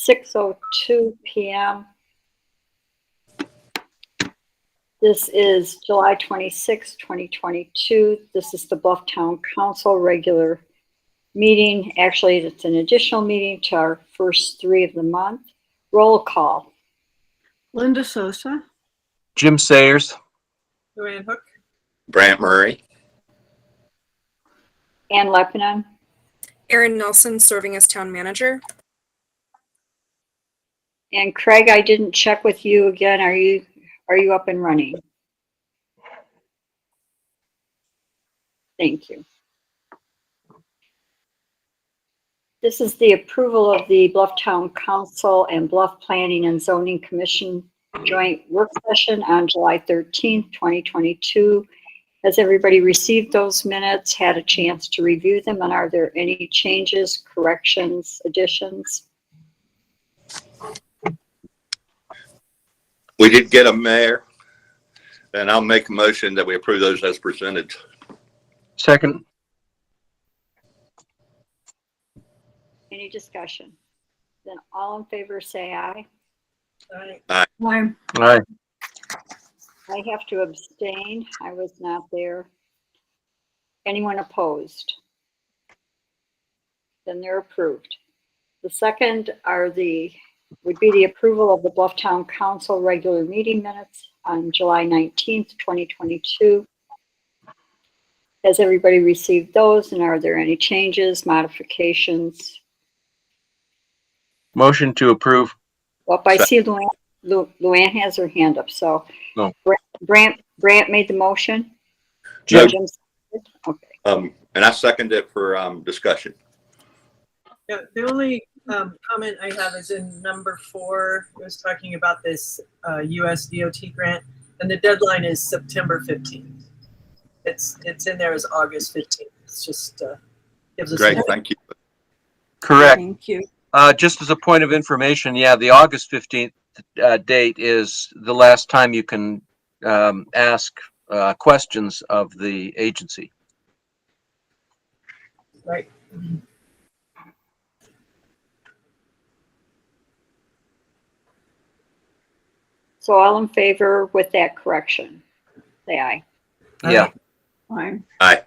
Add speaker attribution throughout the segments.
Speaker 1: 6:02 p.m. This is July 26, 2022. This is the Bluff Town Council regular meeting. Actually, it's an additional meeting to our first 3 of the month. Roll call.
Speaker 2: Linda Sosa.
Speaker 3: Jim Sayers.
Speaker 2: Joanne Hook.
Speaker 4: Brant Murray.
Speaker 1: Ann Leppinon.
Speaker 5: Erin Nelson serving as town manager.
Speaker 1: And Craig, I didn't check with you again. Are you up and running? Thank you. This is the approval of the Bluff Town Council and Bluff Planning and Zoning Commission joint work session on July 13th, 2022. Has everybody received those minutes, had a chance to review them, and are there any changes, corrections, additions?
Speaker 4: We did get a mayor, and I'll make a motion that we approve those as presented.
Speaker 3: Second.
Speaker 1: Any discussion? Then all in favor say aye.
Speaker 2: Aye.
Speaker 4: Aye.
Speaker 2: Aye.
Speaker 3: Aye.
Speaker 1: I have to abstain. I was not there. Anyone opposed? Then they're approved. The second would be the approval of the Bluff Town Council regular meeting minutes on July 19th, 2022. Has everybody received those, and are there any changes, modifications?
Speaker 3: Motion to approve.
Speaker 1: Well, I see Luann has her hand up, so.
Speaker 3: No.
Speaker 1: Brant made the motion?
Speaker 4: No.
Speaker 1: Jim seconded? Okay.
Speaker 4: And I second it for discussion.
Speaker 2: Yeah, the only comment I have is in number 4. It was talking about this US DOT grant, and the deadline is September 15th. It's in there as August 15th. It's just gives us.
Speaker 4: Great, thank you.
Speaker 3: Correct.
Speaker 2: Thank you.
Speaker 3: Just as a point of information, yeah, the August 15th date is the last time you can ask questions of the agency.
Speaker 2: Right.
Speaker 1: So all in favor with that correction? Say aye.
Speaker 3: Yeah.
Speaker 2: Aye.
Speaker 4: Aye.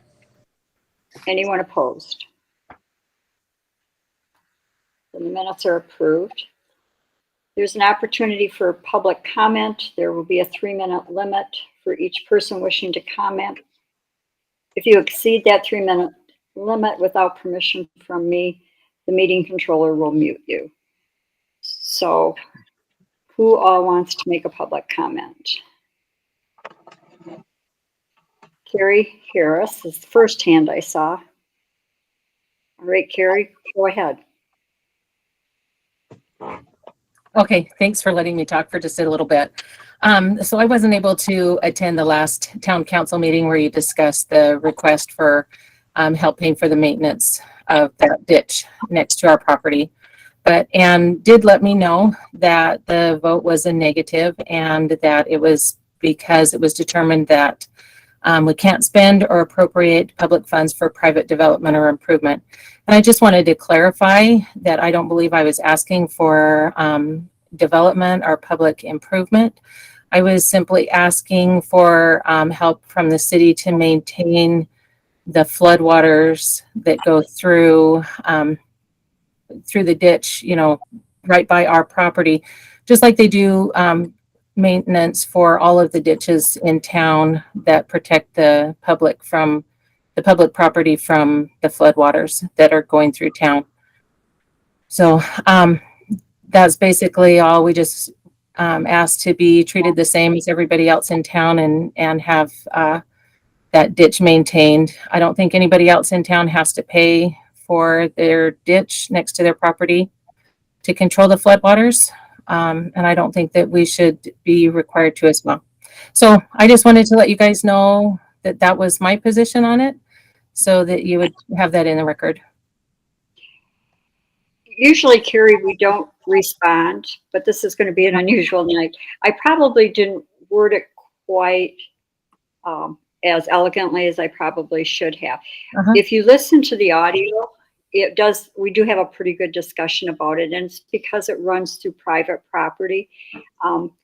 Speaker 1: Anyone opposed? Then the minutes are approved. There's an opportunity for public comment. There will be a 3-minute limit for each person wishing to comment. If you exceed that 3-minute limit without permission from me, the meeting controller will mute you. So who all wants to make a public comment? Carrie Harris is the first hand I saw. All right, Carrie, go ahead.
Speaker 6: Okay, thanks for letting me talk for just a little bit. So I wasn't able to attend the last town council meeting where you discussed the request for help paying for the maintenance of that ditch next to our property. But Anne did let me know that the vote was a negative and that it was because it was determined that we can't spend or appropriate public funds for private development or improvement. And I just wanted to clarify that I don't believe I was asking for development or public improvement. I was simply asking for help from the city to maintain the floodwaters that go through the ditch, right by our property, just like they do maintenance for all of the ditches in town that protect the public property from the floodwaters that are going through town. So that's basically all. We just asked to be treated the same as everybody else in town and have that ditch maintained. I don't think anybody else in town has to pay for their ditch next to their property to control the floodwaters. And I don't think that we should be required to as well. So I just wanted to let you guys know that that was my position on it so that you would have that in the record.
Speaker 1: Usually, Carrie, we don't respond, but this is going to be an unusual night. I probably didn't word it quite as elegantly as I probably should have. If you listen to the audio, we do have a pretty good discussion about it, and it's because it runs through private property.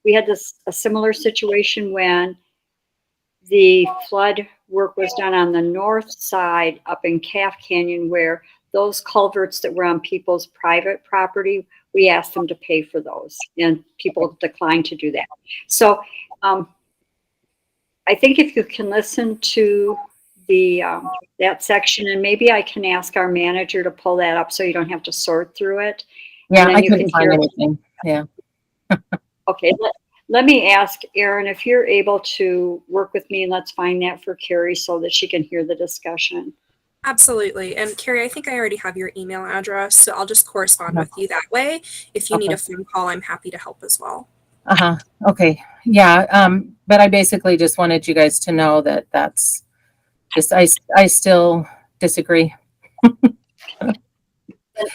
Speaker 1: We had a similar situation when the flood work was done on the north side up in Calf Canyon, where those culverts that were on people's private property, we asked them to pay for those, and people declined to do that. So I think if you can listen to that section, and maybe I can ask our manager to pull that up so you don't have to sort through it.
Speaker 6: Yeah,
Speaker 1: And then
Speaker 6: I
Speaker 1: you
Speaker 6: couldn't
Speaker 1: can hear
Speaker 6: find
Speaker 1: it.
Speaker 6: anything. Yeah.
Speaker 1: Okay, let me ask Erin if you're able to work with me, and let's find that for Carrie so that she can hear the discussion.
Speaker 5: Absolutely. And Carrie, I think I already have your email address, so I'll just correspond
Speaker 6: Uh-huh.
Speaker 5: with you that way. If you need
Speaker 6: Okay.
Speaker 5: a phone call, I'm happy to help as well.
Speaker 6: Uh-huh. Okay. Yeah. But I basically just wanted you guys to know that that's just, I still disagree.
Speaker 1: And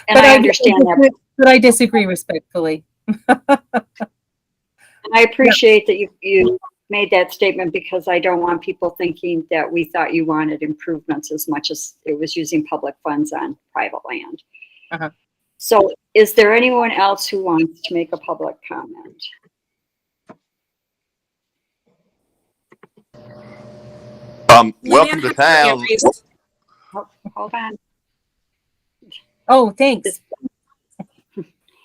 Speaker 6: But
Speaker 1: I understand that.
Speaker 6: But I disagree respectfully.
Speaker 1: And I appreciate that you made that statement, because I don't want people thinking that we thought you wanted improvements as much as it was using public funds on private land.
Speaker 6: Uh-huh.
Speaker 1: So is there anyone else who wants to make a public comment?
Speaker 4: Welcome to town.
Speaker 1: Oh, hold on.
Speaker 6: Oh, thanks.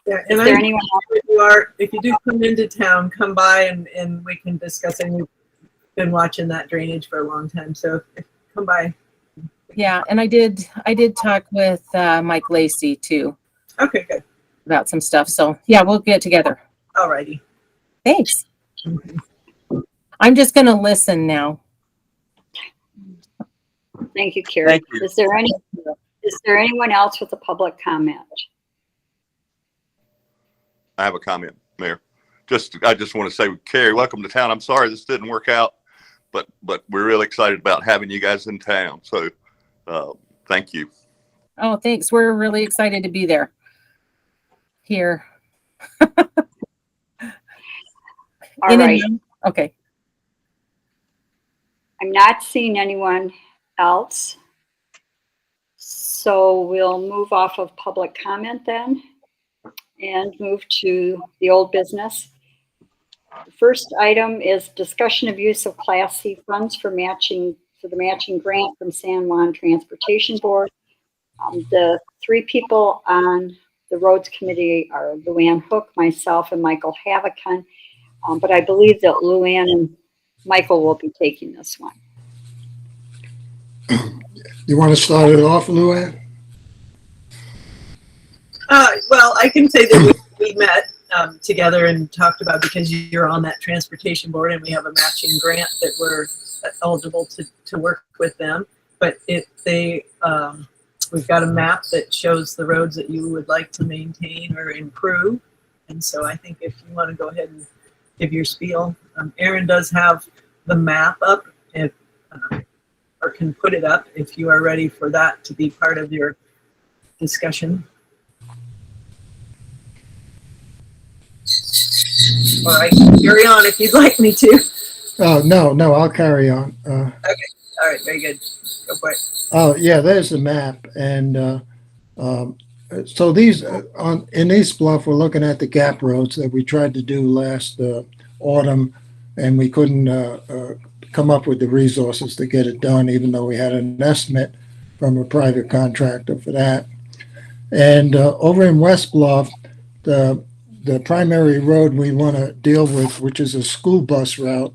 Speaker 2: Yeah,
Speaker 1: Is
Speaker 2: and
Speaker 1: there anyone else?
Speaker 2: if you do come into town, come by and we can discuss it. We've been watching that drainage for a long time, so come by.
Speaker 6: Yeah. And I did talk with Mike Lacey too
Speaker 2: Okay, good.
Speaker 6: about some stuff. So yeah, we'll get together.
Speaker 2: Alrighty.
Speaker 6: Thanks. I'm just going to listen now.
Speaker 1: Thank you, Carrie.
Speaker 3: Thank you.
Speaker 1: Is there anyone else with a public comment?
Speaker 4: I have a comment, Mayor. I just want to say, Carrie, welcome to town. I'm sorry this didn't work out, but we're really excited about having you guys in town. So thank you.
Speaker 6: Oh, thanks. We're really excited to be there. Here.
Speaker 1: All right.
Speaker 6: Okay.
Speaker 1: I'm not seeing anyone else. So we'll move off of public comment then and move to the old business. The first item is discussion of use of Class C funds for the matching grant from San Juan Transportation Board. The three people on the roads committee are Luann Hook, myself, and Michael Havikan. But I believe that Luann and Michael will be taking this one.
Speaker 7: You want to start it off, Luann?
Speaker 2: Well, I can say that we met together and talked about, because you're on that transportation board and we have a matching grant that we're eligible to work with them. But we've got a map that shows the roads that you would like to maintain or improve. And so I think if you want to go ahead and give your spiel, Erin does have the map up, or can put it up if you are ready for that to be part of your discussion. Or I can carry on if you'd like me to.
Speaker 7: Oh, no, I'll carry on.
Speaker 2: All right, very good. Go for it.
Speaker 7: Oh, yeah, there's the map. And so in East Bluff, we're looking at the gap roads that we tried to do last autumn, and we couldn't come up with the resources to get it done, even though we had an estimate from a private contractor for that. And over in West Bluff, the primary road we want to deal with, which is a school bus route,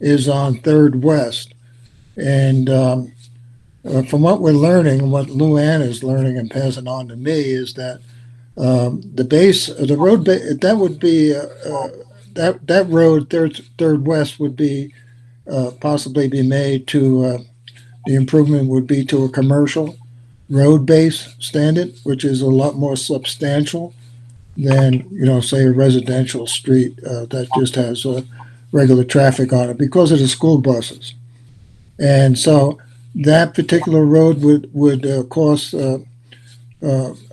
Speaker 7: is on 3rd West. And from what we're learning, what Luann is learning and passing on to me, is that the road, that would be, that road, 3rd West, would be possibly be made to, the improvement would be to a commercial road base standard, which is a lot more substantial than, say a residential street that just has regular traffic on it, because of the school buses. And so that particular road would cost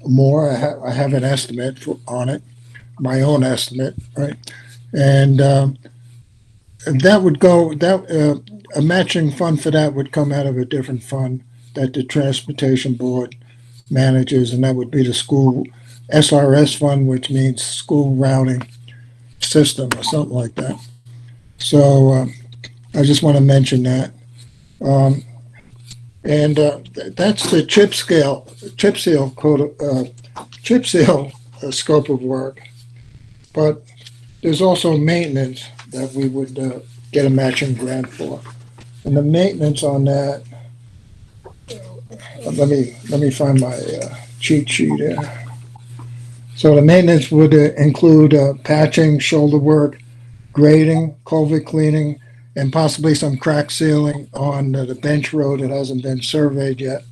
Speaker 7: more. I have an estimate on it, my own estimate, right? And that would go, a matching fund for that would come out of a different fund that the transportation board manages, and that would be the school SRS fund, which means school routing system or something like that. So I just want to mention that. That's the chip seal scope of work. But there's also maintenance that we would get a matching grant for. And the maintenance on that, let me find my cheat sheet here. So the maintenance would include patching, shoulder work, grading, culvert cleaning, and possibly some crack sealing on the bench road that hasn't been surveyed yet.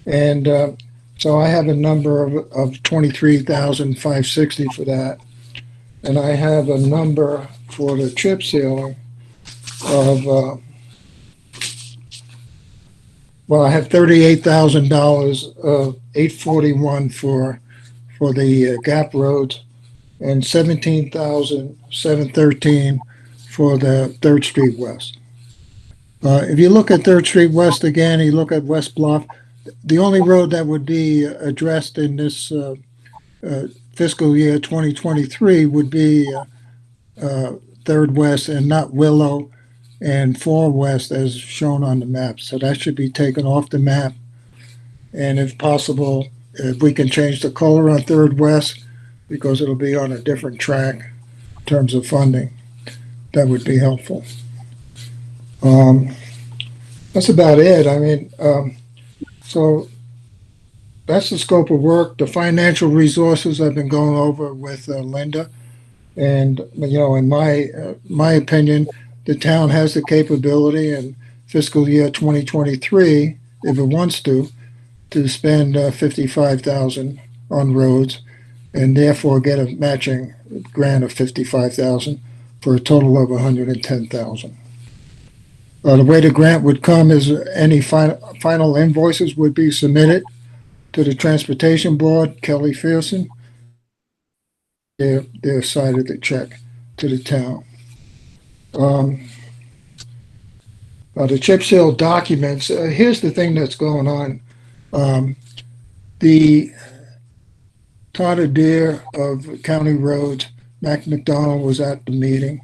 Speaker 7: And so I have a number of $23,560 for that. And I have a number for the chip sealing of, well, I have $38,000, $841 for the gap roads, and $17,713 for the 3rd Street West. If you look at 3rd Street West again, you look at West Bluff, the only road that would be addressed in this fiscal year 2023 would be 3rd West and not Willow and 4 West as shown on the map. So that should be taken off the map. And if possible, if we can change the color on 3rd West, because it'll be on a different track in terms of funding, that would be helpful. That's about it. I mean, so that's the scope of work. The financial resources I've been going over with Linda, and in my opinion, the town has the capability in fiscal year 2023, if it wants to spend $55,000 on roads, and therefore get a matching grant of $55,000 for a total of $110,000. The way the grant would come is any final invoices would be submitted to the Transportation Board, Kelly Fearson. They're cited the check to the town. The chip seal documents, here's the thing that's going on. The Todd Adair of County Roads, Mac McDonald, was at the meeting,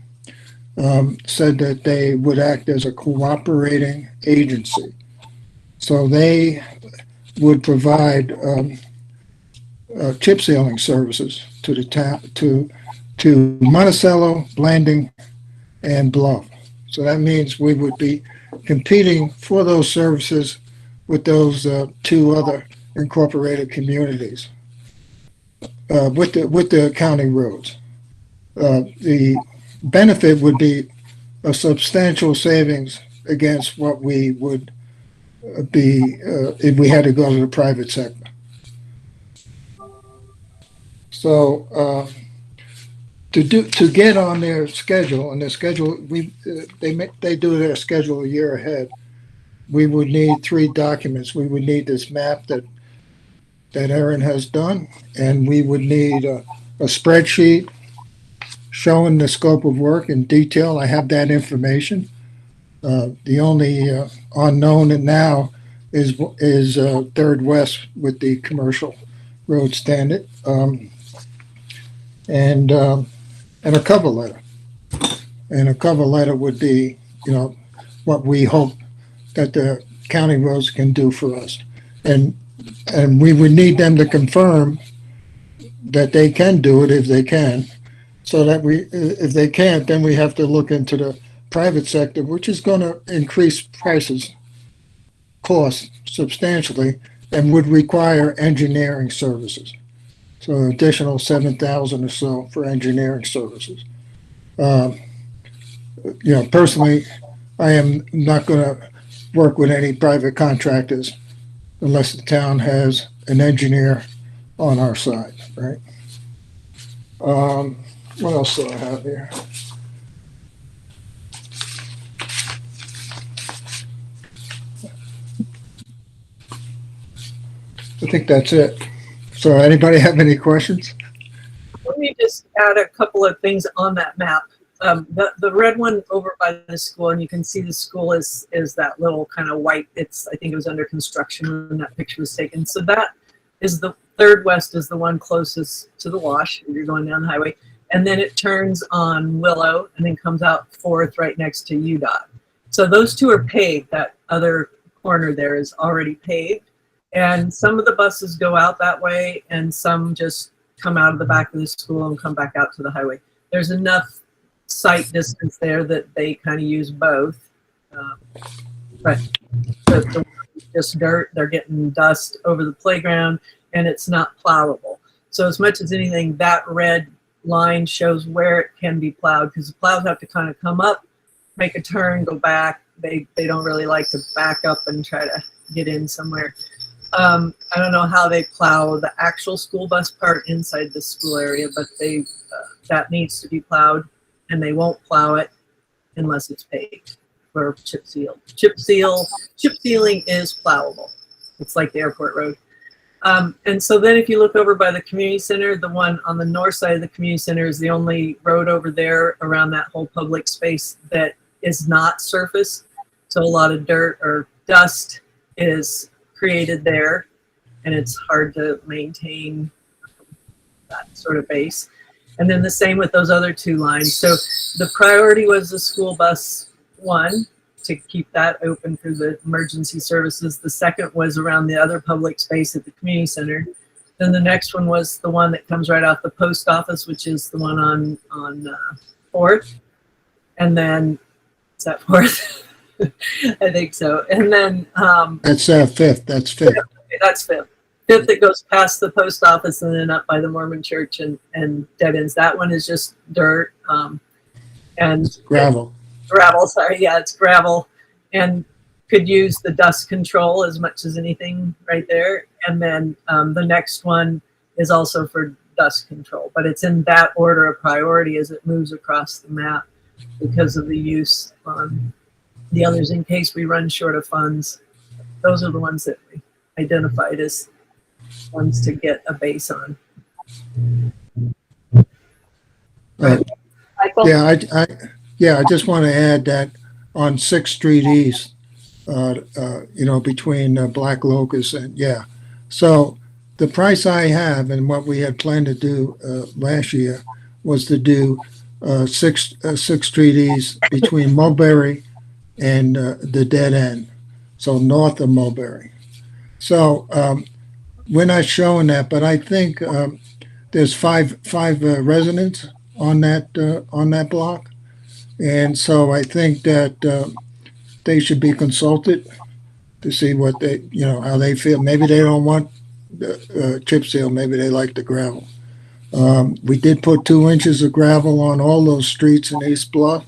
Speaker 7: said that they would act as a cooperating agency. So they would provide chip sealing services to the town, to Monticello, Blanding, and Bluff. So that means we would be competing for those services with those 2 other incorporated communities with the county roads. The benefit would be a substantial savings against what we would be if we had to go to the private sector. So to get on their schedule, and their schedule, they do their schedule a year ahead. We would need 3 documents. We would need this map that Erin has done, and we would need a spreadsheet showing the scope of work in detail. I have that information. The only unknown now is 3rd West with the commercial road standard, and a cover letter. And a cover letter would be, what we hope that the county roads can do for us, and we would need them to confirm that they can do it if they can. So that if they can't, then we have to look into the private sector, which is going to increase costs substantially, and would require engineering services. So an additional $7,000 or so for engineering services. Personally, I am not going to work with any private contractors unless the town has an engineer on our side, right? What else do I have here? I think that's it. So anybody have any questions?
Speaker 2: Let me just add a couple of things on that map. The red one over by the school, and you can see the school is that little kind of white. I think it was under construction when that picture was taken. So is the third west is the one closest to the wash if you're going down the highway. And then it turns on Willow and then comes out fourth right next to UDOT. So those two are paved. That other corner there is already paved. And some of the buses go out that way and some just come out of the back of the school and come back out to the highway. There's enough sight distance there that they kind of use both. But the just dirt, they're getting dust over the playground and it's not plowable. So as much as anything, that red line shows where it can be plowed because the plows have to kind of come up, make a turn, go back. They don't really like to back up and try to get in somewhere. I don't know how they plow the actual school bus part inside the school area, but they that needs to be plowed, and they won't plow it unless it's paved for chip seal. Chip sealing is plowable. It's like the airport road. And so then if you look over by the community center, the one on the north side of the community center is the only road over there around that whole public space that is not surface. So a lot of dirt or dust is created there, and it's hard to maintain that sort of base. And then the same with those other two lines. So the priority was the school bus one, to keep that open for the emergency services. The second was around the other public space at the community center. Then the next one was the one that comes right off the post office, which is the one on 4th. And then, is that 4th? I think so. And then
Speaker 7: That's 5th. That's 5th.
Speaker 2: That's 5th. 5th that goes past the post office and then up by the Mormon church and dead ends. That one is just dirt and
Speaker 7: Gravel.
Speaker 2: gravel. Sorry, yeah, it's gravel, and could use the dust control as much as anything right there. And then the next one is also for dust control, but it's in that order of priority as it moves across the map because of the use on the others in case we run short of funds. Those are the ones that we identified as ones to get a base on.
Speaker 1: Michael?
Speaker 7: Yeah, I just want to add that on 6th Street East, between Black Locust and, So the price I have and what we had planned to do last year was to do 6th Street East between Mulberry and the dead end, so north of Mulberry. So we're not showing that, but I think there's five residents on that block. And so I think that they should be consulted to see what they, how they feel. Maybe they don't want the chip seal. Maybe they like the gravel. We did put 2 inches of gravel on all those streets in East Bluff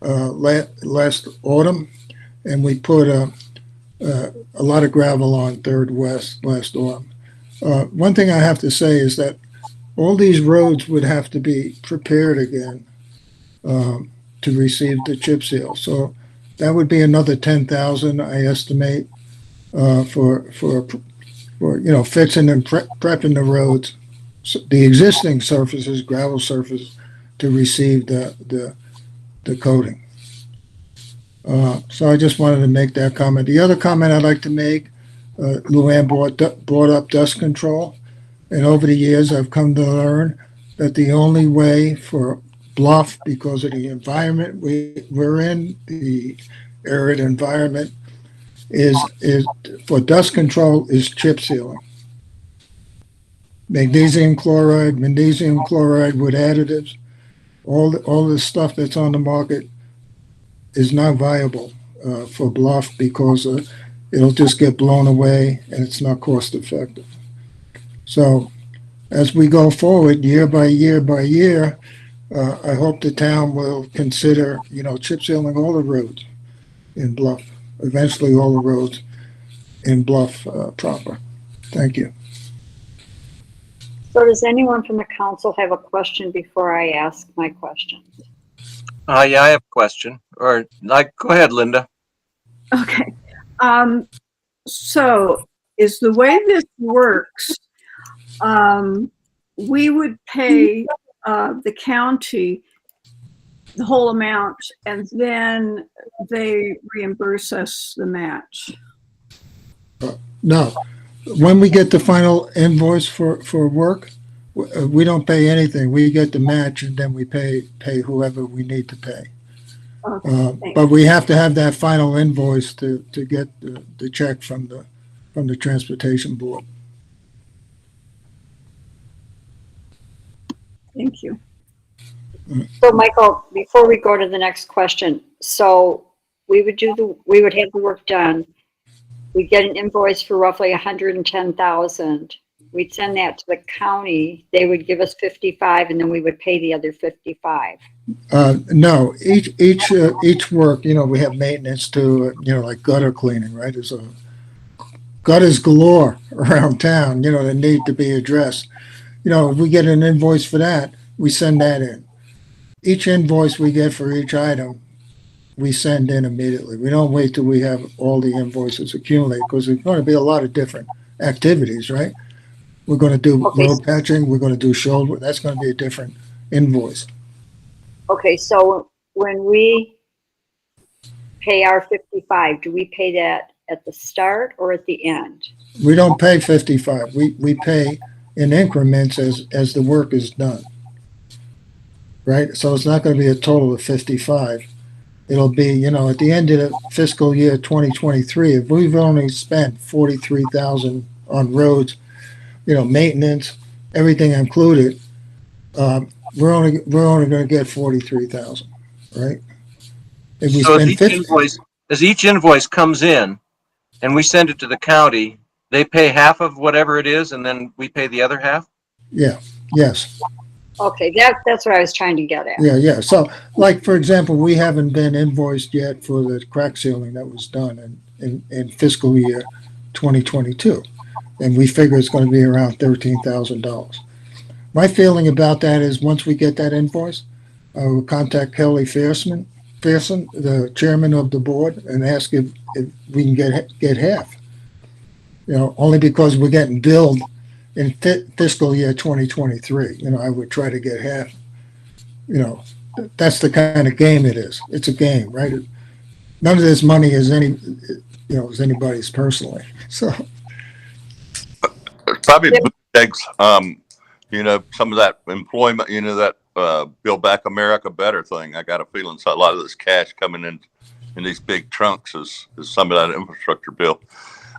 Speaker 7: last autumn, and we put a lot of gravel on 3rd West last autumn. One thing I have to say is that all these roads would have to be prepared again to receive the chip seal. So that would be another 10,000, I estimate, for fixing and prepping the roads, the existing surfaces, gravel surface, to receive the coating. So I just wanted to make that comment. The other comment I'd like to make, Luann brought up dust control, and over the years I've come to learn that the only way for Bluff, because of the environment we're in, the arid environment, is for dust control is chip sealing. Magnesium chloride with additives, all the stuff that's on the market is not viable for Bluff because it'll just get blown away and it's not cost effective. So as we go forward year by year, I hope the town will consider, chip sealing all the roads in Bluff, eventually all the roads in Bluff proper. Thank you.
Speaker 1: So does anyone from the council have a question before I ask my question?
Speaker 3: Yeah, I have a question. Go ahead, Linda.
Speaker 8: Okay. So is the way this works, we would pay the county the whole amount and then they reimburse us the match?
Speaker 7: No, when we get the final invoice for work, we don't pay anything. We get the match and then we pay whoever we need to pay.
Speaker 8: Okay,
Speaker 7: But we have to have that final invoice to get the check from the transportation board.
Speaker 8: thank you.
Speaker 1: So Michael, before we go to the next question, so we would have the work done. We get an invoice for roughly 110,000. We'd send that to the county. They would give us 55 and then we would pay the other 55.
Speaker 7: No, each work, we have maintenance to, like gutter cleaning, right? There's gutters galore around town, that need to be addressed. If we get an invoice for that, we send that in. Each invoice we get for each item, we send in immediately. We don't wait till we have all the invoices accumulate because there's going to be a lot of different activities, right? We're going to do road patching. We're going to do shoulder. That's going to be a different invoice.
Speaker 1: Okay, so when we pay our 55, do we pay that at the start or at the end?
Speaker 7: We don't pay 55. We pay in increments as the work is done, right? So it's not going to be a total of 55. It'll be, at the end of the fiscal year 2023, if we've only spent 43,000 on roads, maintenance, everything included, we're only going to get 43,000, right? If we
Speaker 3: So
Speaker 7: spend
Speaker 3: as each invoice comes in and we send it to the county, they pay half of whatever it is and then we pay the other half?
Speaker 7: Yeah, yes.
Speaker 1: Okay, that's what I was trying to get at.
Speaker 7: Yeah. So, like, for example, we haven't been invoiced yet for the crack sealing that was done in fiscal year 2022. And we figure it's going to be around $13,000. My feeling about that is once we get that invoice, we'll contact Kelly Pearson, the chairman of the board, and ask if we can get half. Only because we're getting billed in fiscal year 2023. I would try to get half. That's the kind of game it is. It's a game, right? None of this money is anybody's personally. So
Speaker 4: Probably takes, some of that employment, that Build Back America Better thing. I got a feeling so a lot of this cash coming in these big trunks is some of that infrastructure bill.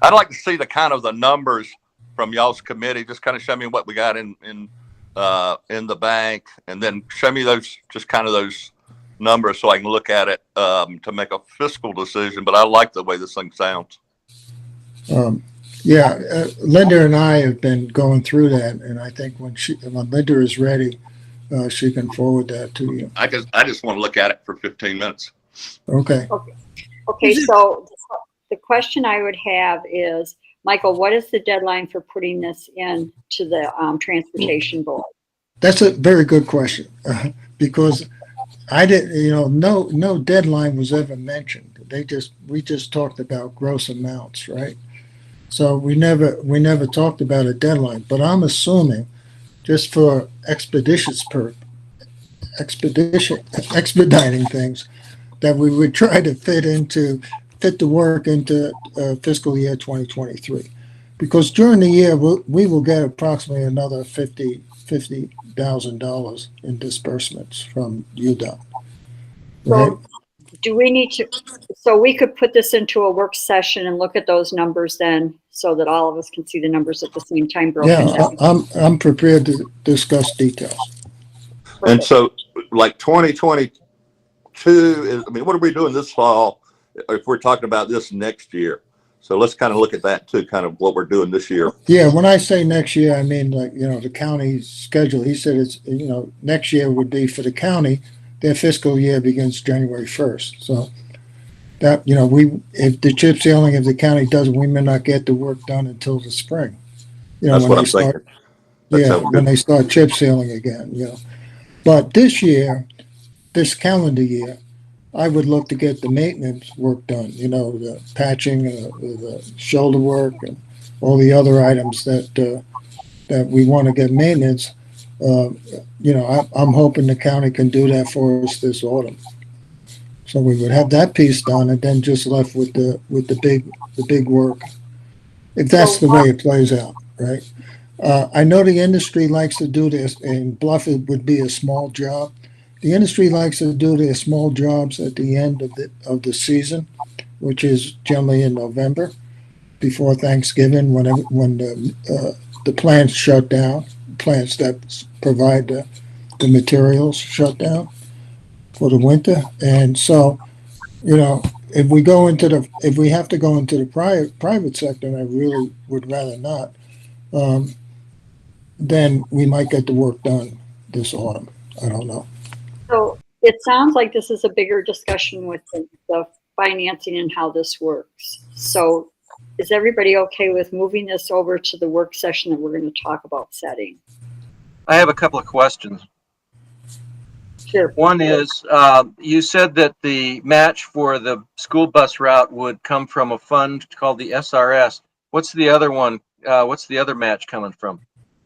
Speaker 4: I'd like to see the numbers from y'all's committee. Just kind of show me what we got in the bank, and then show me those numbers so I can look at it to make a fiscal decision. But I like the way this thing sounds.
Speaker 7: Linda and I have been going through that, and I think when Linda is ready, she can forward that to you.
Speaker 4: I just want to look at it for 15 minutes.
Speaker 7: Okay.
Speaker 1: Okay, so the question I would have is, Michael, what is the deadline for putting this in to the transportation board?
Speaker 7: That's a very good question because I didn't, no deadline was ever mentioned. We just talked about gross amounts, right? So we never talked about a deadline, but I'm assuming just for expediting things that we would try to fit the work into fiscal year 2023, because during the year we will get approximately another $50,000 in disbursements from UDOT. Right?
Speaker 1: So do we need to, so we could put this into a work session and look at those numbers then, so that all of us can see the numbers at the same time broken down?
Speaker 7: I'm prepared to discuss details.
Speaker 4: And so, like 2022 is, what are we doing this fall if we're talking about this next year? So let's kind of look at that too, kind of what we're doing this year.
Speaker 7: Yeah, when I say next year, I mean the county's schedule. He said it's, next year would be for the county. Their fiscal year begins January 1st. So that, if the chip sealing, if the county doesn't, we may not get the work done until the spring.
Speaker 4: That's what I'm thinking.
Speaker 7: When they start chip sealing again, But this calendar year, I would look to get the maintenance work done, the patching, the shoulder work, and all the other items that we want to get maintenance. I'm hoping the county can do that for us this autumn. So we would have that piece done, and then just left with the big work if that's the way it plays out, right? I know the industry likes to do this, and Bluff it would be a small job. The industry likes to do their small jobs at the end of the season, which is generally in November, before Thanksgiving, when the plants shut down, plants that provide the materials shut down for the winter. And so, if we have to go into the private sector, and I really would rather not, then we might get the work done this autumn. I don't know.
Speaker 1: So it sounds like this is a bigger discussion with the financing and how this works. So is everybody okay with moving this over to the work session that we're going to talk about setting?
Speaker 3: I have a couple of questions.
Speaker 1: Sure.
Speaker 3: One is, you said that the match for the school bus route would come from a fund called the SRS. What's the other one? What's the other match coming from?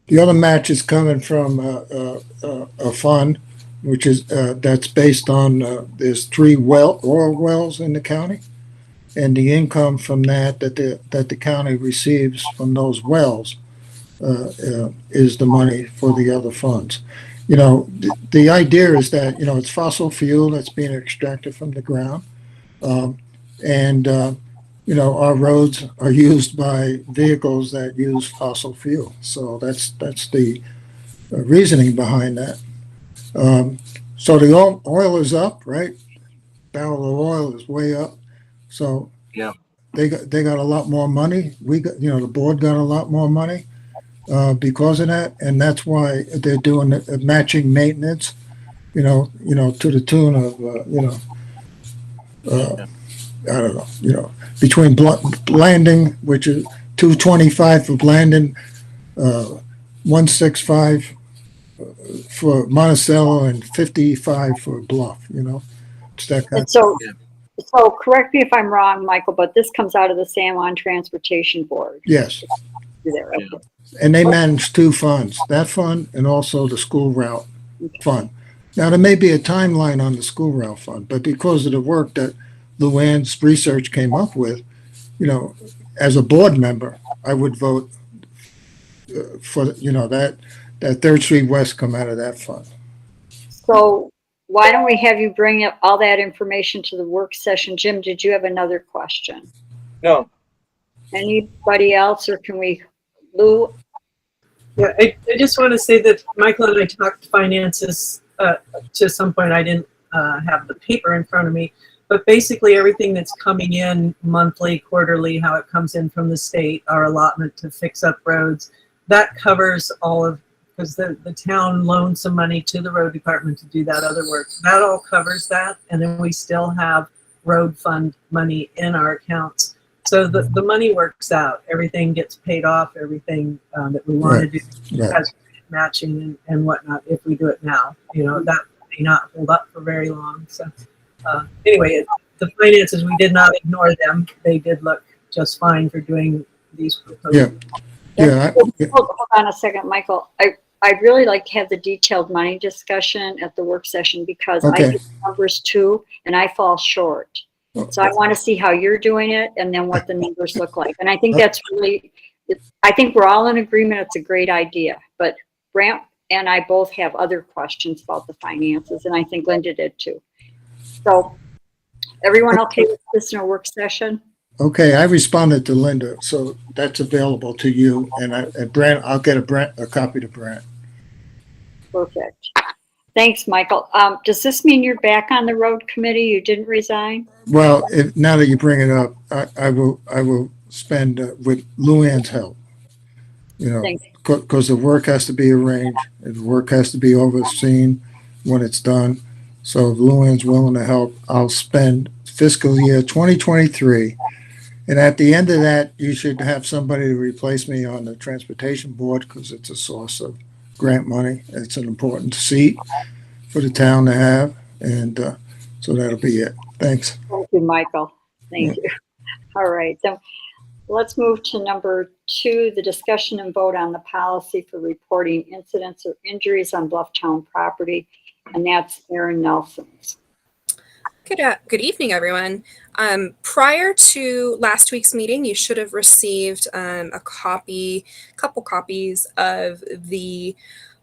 Speaker 7: The other match is coming from a fund, which is that's based on there's 3 oil wells in the county, and the income from that the county receives from those wells is the money for the other funds. The idea is that it's fossil fuel that's being extracted from the ground, and our roads are used by vehicles that use fossil fuel. So that's the reasoning behind that. So the oil is up, right? Barrel of oil is way up. So
Speaker 3: Yeah,
Speaker 7: they got a lot more money. We got, the board got a lot more money because of that, and that's why they're doing the matching maintenance. To the tune of I don't know, between Blanding, which is 225 for Blanding, 165 for Monticello, and 55 for Bluff. It's that kind.
Speaker 1: And so correct me if I'm wrong, Michael, but this comes out of the San Juan Transportation Board.
Speaker 7: Yes,
Speaker 1: There, okay.
Speaker 7: and they manage 2 funds, that fund and also the school route fund. Now there may be a timeline on the school route fund, but because of the work that Luann's research came up with, as a board member, I would vote for that 3rd Street West come out of that fund.
Speaker 1: So why don't we have you bring up all that information to the work session? Jim, did you have another question?
Speaker 3: no,
Speaker 1: Anybody else, or can we, Lou?
Speaker 2: Yeah, I just want to say that Michael and I talked finances to some point. I didn't have the paper in front of me, but basically everything that's coming in monthly, quarterly, how it comes in from the state, our allotment to fix up roads, that covers all of, because the town loaned some money to the road department to do that other work. That all covers that, and then we still have road fund money in our accounts. So the money works out. Everything gets paid off. Everything that we want to do has matching and whatnot. If we do it now, that may not hold up for very long. So anyway, the finances, we did not ignore them. They did look just fine for doing these proposals.
Speaker 1: Hold on a second, Michael. I'd really like to have the detailed money discussion at the work session, because I do numbers too, and I fall short. So I want to see how you're doing it and then what the numbers look like. And I think that's really, I think we're all in agreement. It's a great idea, but Brant and I both have other questions about the finances, and I think Linda did too. So everyone okay with this in a work session?
Speaker 7: Okay, I responded to Linda, so that's available to you. And Brant, I'll get a copy to Brant.
Speaker 1: Perfect. Thanks, Michael. Does this mean you're back on the road committee? You didn't resign?
Speaker 7: Well, now that you bring it up, I will spend with Luann's help. Because the work has to be arranged, and the work has to be overseen when it's done. So if Luann's willing to help, I'll spend fiscal year 2023. And at the end of that, you should have somebody to replace me on the transportation board, because it's a source of grant money. It's an important seat for the town to have. And so that'll be it. Thanks.
Speaker 1: Thank you, Michael. Thank you. All right. So let's move to number 2, the discussion and vote on the policy for reporting incidents or injuries on Bluff Town property. And that's Aaron Nelson's.
Speaker 5: Good evening, everyone. Prior to last week's meeting, you should have received couple copies of the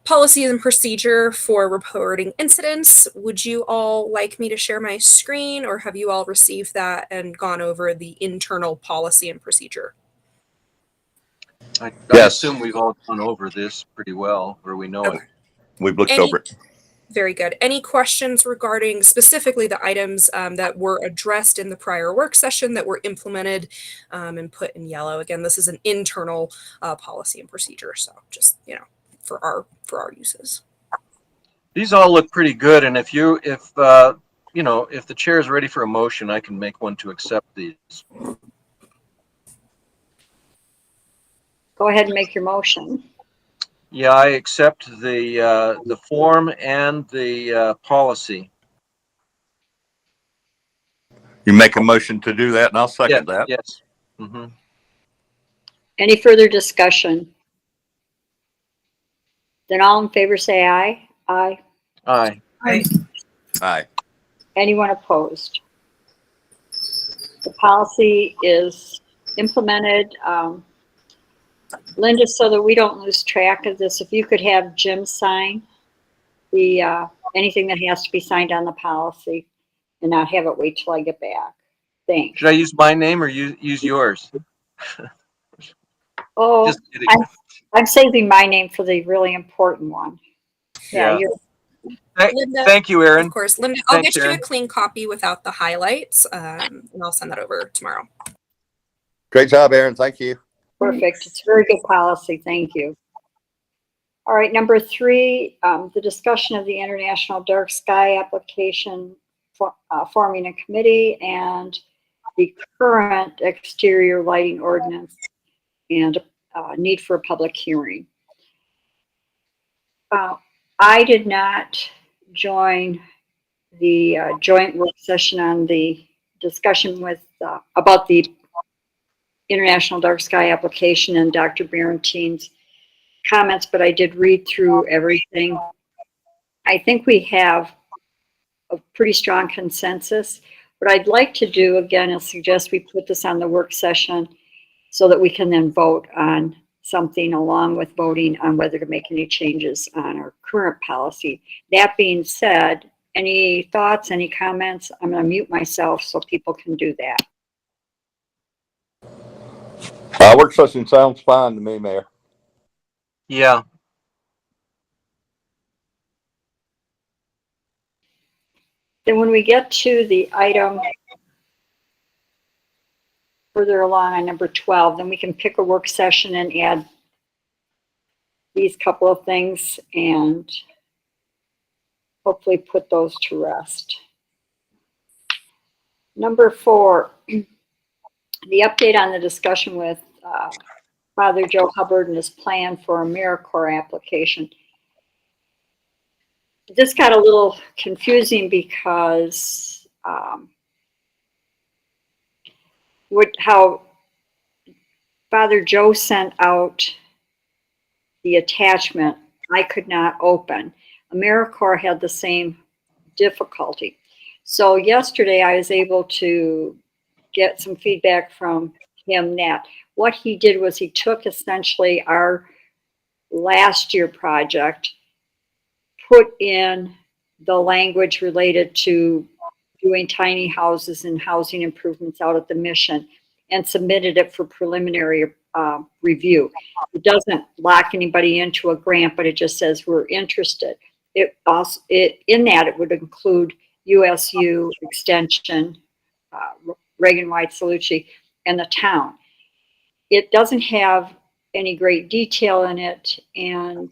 Speaker 5: policy and procedure for reporting incidents. Would you all like me to share my screen, or have you all received that and gone over the internal policy and procedure?
Speaker 3: I
Speaker 4: Yes.
Speaker 3: assume we've all gone over this pretty well, or we know it.
Speaker 5: Okay.
Speaker 4: We've looked
Speaker 5: Any-
Speaker 4: over it.
Speaker 5: Very good. Any questions regarding specifically the items that were addressed in the prior work session that were implemented and put in yellow? Again, this is an internal policy and procedure, so just for our uses.
Speaker 3: These all look pretty good, and if the chair is ready for a motion, I can make one to accept these.
Speaker 1: Go ahead and make your motion.
Speaker 3: Yeah, I accept the form and the policy.
Speaker 4: You make a motion to do that, and I'll second that.
Speaker 3: Yes. Mm-hmm.
Speaker 1: Any further discussion? Then all in favor say aye. Aye.
Speaker 3: Aye.
Speaker 4: Aye.
Speaker 1: Anyone opposed? The policy is implemented. Linda, so that we don't lose track of this, if you could have Jim sign the anything that has to be signed on the policy and not have it wait till I get back. Thanks.
Speaker 3: Should I use my name or use yours?
Speaker 1: Oh,
Speaker 3: Just kidding.
Speaker 1: I'm saving my name for the really important one. Yeah,
Speaker 3: Yeah.
Speaker 5: Linda,
Speaker 3: Thank you, Erin.
Speaker 5: of course, Linda. I'll
Speaker 3: Thanks,
Speaker 5: get you
Speaker 3: Erin.
Speaker 5: a clean copy without the highlights, and I'll send that over tomorrow.
Speaker 4: Great job, Aaron. Thank you.
Speaker 1: perfect. It's a very good policy. Thank you. All right, number 3, the discussion of the International Dark Sky application for forming a committee and the current exterior lighting ordinance and need for a public hearing. I did not join the joint work session on the discussion with about the International Dark Sky application and Dr. Barentine's comments, but I did read through everything. I think we have a pretty strong consensus. What I'd like to do again is suggest we put this on the work session so that we can then vote on something along with voting on whether to make any changes on our current policy. That being said, any thoughts, any comments? I'm going to mute myself so people can do that.
Speaker 4: Work session sounds fine to me, Mayor.
Speaker 3: Yeah.
Speaker 1: Then when we get to the item further along on number 12, then we can pick a work session and add these couple of things and hopefully put those to rest. Number 4, the update on the discussion with Father Joe Hubbard and his plan for AmeriCorps application. This got a little confusing because how Father Joe sent out the attachment, I could not open. AmeriCorps had the same difficulty. So yesterday I was able to get some feedback from him that what he did was he took essentially our last year project, put in the language related to doing tiny houses and housing improvements out at the mission and submitted it for preliminary review. It doesn't lock anybody into a grant, but it just says we're interested. It also, in that it would include USU Extension, Reagan White Salucci, and the town. It doesn't have any great detail in it, and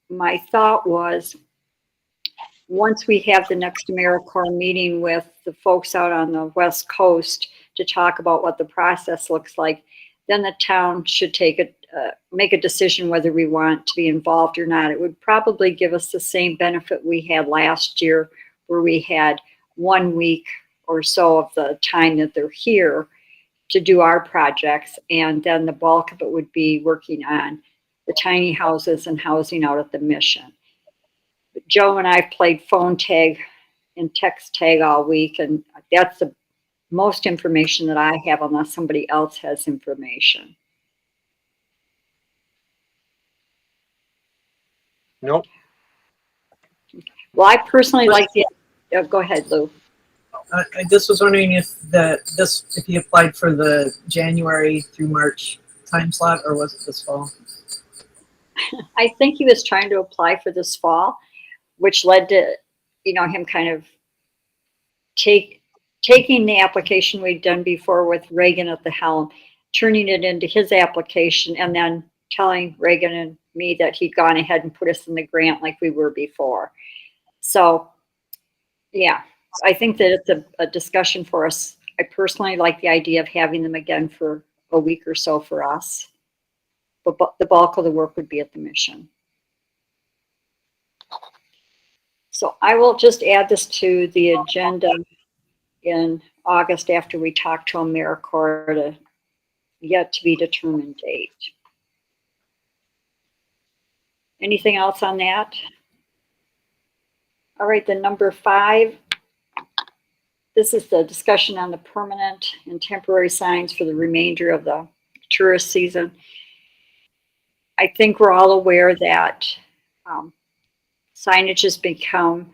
Speaker 1: my thought was once we have the next AmeriCorps meeting with the folks out on the West Coast to talk about what the process looks like, then the town should make a decision whether we want to be involved or not. It would probably give us the same benefit we had last year, where we had 1 week or so of the time that they're here to do our projects, and then the bulk of it would be working on the tiny houses and housing out at the mission. Joe and I played phone tag in text tag all week, and that's the most information that I have unless somebody else has information.
Speaker 3: Nope.
Speaker 1: Well, I personally like the, go ahead, Lou.
Speaker 2: I just was wondering if if he applied for the January through March time slot, or was it this fall?
Speaker 1: I think he was trying to apply for this fall, which led to, him kind of taking the application we'd done before with Reagan at the helm, turning it into his application, and then telling Reagan and me that he'd gone ahead and put us in the grant like we were before. So, yeah, I think that it's a discussion for us. I personally like the idea of having them again for a week or so for us. But the bulk of the work would be at the mission. So I will just add this to the agenda in August after we talk to AmeriCorps to yet to be determined date. Anything else on that? All right, then number 5. This is the discussion on the permanent and temporary signs for the remainder of the tourist season. I think we're all aware that signage has become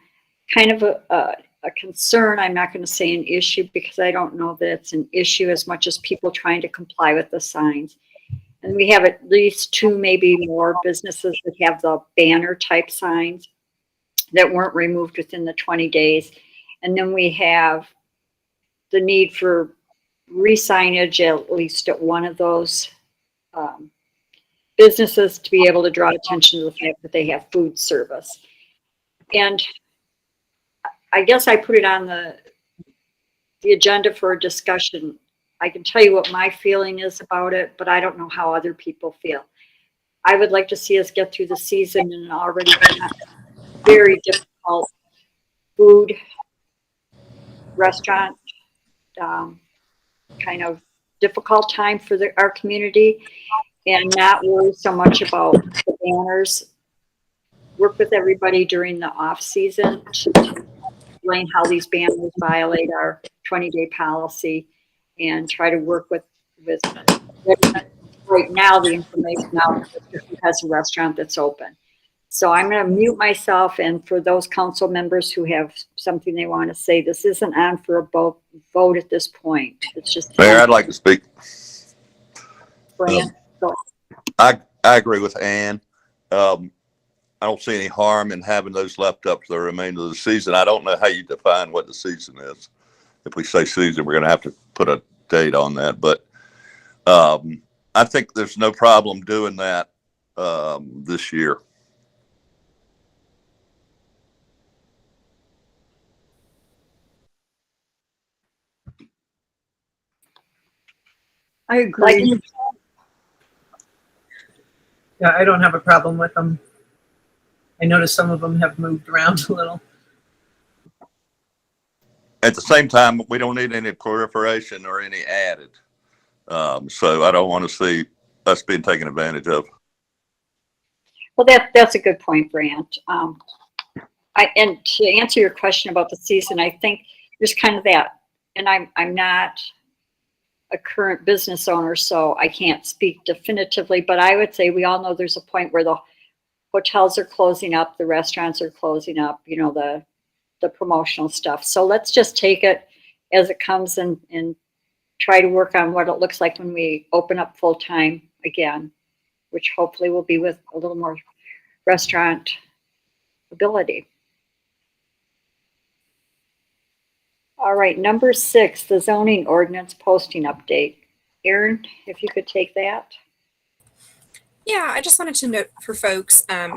Speaker 1: kind of a concern. I'm not going to say an issue because I don't know that it's an issue as much as people trying to comply with the signs. And we have at least 2, maybe more businesses that have the banner type signs that weren't removed within the 20 days. And then we have the need for re-signage at least at one of those businesses to be able to draw attention to the fact that they have food service. And I guess I put it on the agenda for a discussion. I can tell you what my feeling is about it, but I don't know how other people feel. I would like to see us get through the season in an already very difficult food restaurant kind of difficult time for our community, and not worry so much about the banners. Work with everybody during the off season to explain how these banners violate our 20-day policy, and try to work with right now the information out who has a restaurant that's open. So I'm going to mute myself, and for those council members who have something they want to say, this isn't on for a vote at this point. It's just.
Speaker 4: Mayor, I'd like to speak.
Speaker 1: Fran, go.
Speaker 4: I agree with Ann. I don't see any harm in having those left up to the remainder of the season. I don't know how you define what the season is. If we say season, we're going to have to put a date on that. But I think there's no problem doing that this year.
Speaker 8: I agree.
Speaker 2: Yeah, I don't have a problem with them. I noticed some of them have moved around a little.
Speaker 4: At the same time, we don't need any proliferation or any added. So I don't want to see us being taken advantage of.
Speaker 1: Well, that's a good point, Brant. And to answer your question about the season, I think there's kind of that, and I'm not a current business owner, so I can't speak definitively, but I would say we all know there's a point where the hotels are closing up, the restaurants are closing up, the promotional stuff. So let's just take it as it comes and try to work on what it looks like when we open up full time again, which hopefully will be with a little more restaurant ability. All right, number 6, the zoning ordinance posting update. Erin, if you could take that.
Speaker 5: Yeah, I just wanted to note for folks, I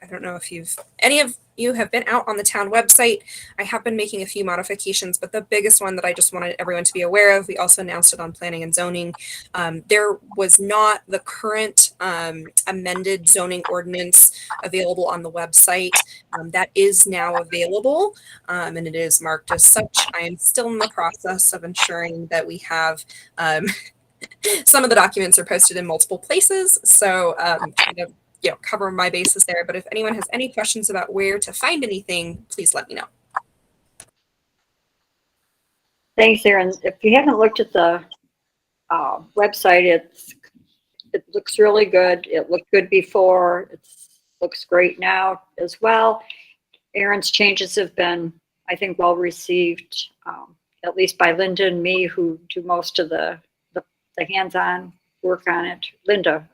Speaker 5: don't know if any of you have been out on the town website. I have been making a few modifications, but the biggest one that I just wanted everyone to be aware of, we also announced it on planning and zoning. There was not the current amended zoning ordinance available on the website. That is now available, and it is marked as such. I am still in the process of ensuring that we have some of the documents are posted in multiple places, so kind of cover my bases there. But if anyone has any questions about where to find anything, please let me know.
Speaker 1: Thanks, Aaron. If you haven't looked at the website, it looks really good. It looked good before. It looks great now as well. Aaron's changes have been, I think, well received, at least by Linda and me, who do most of the hands-on work on it. Linda,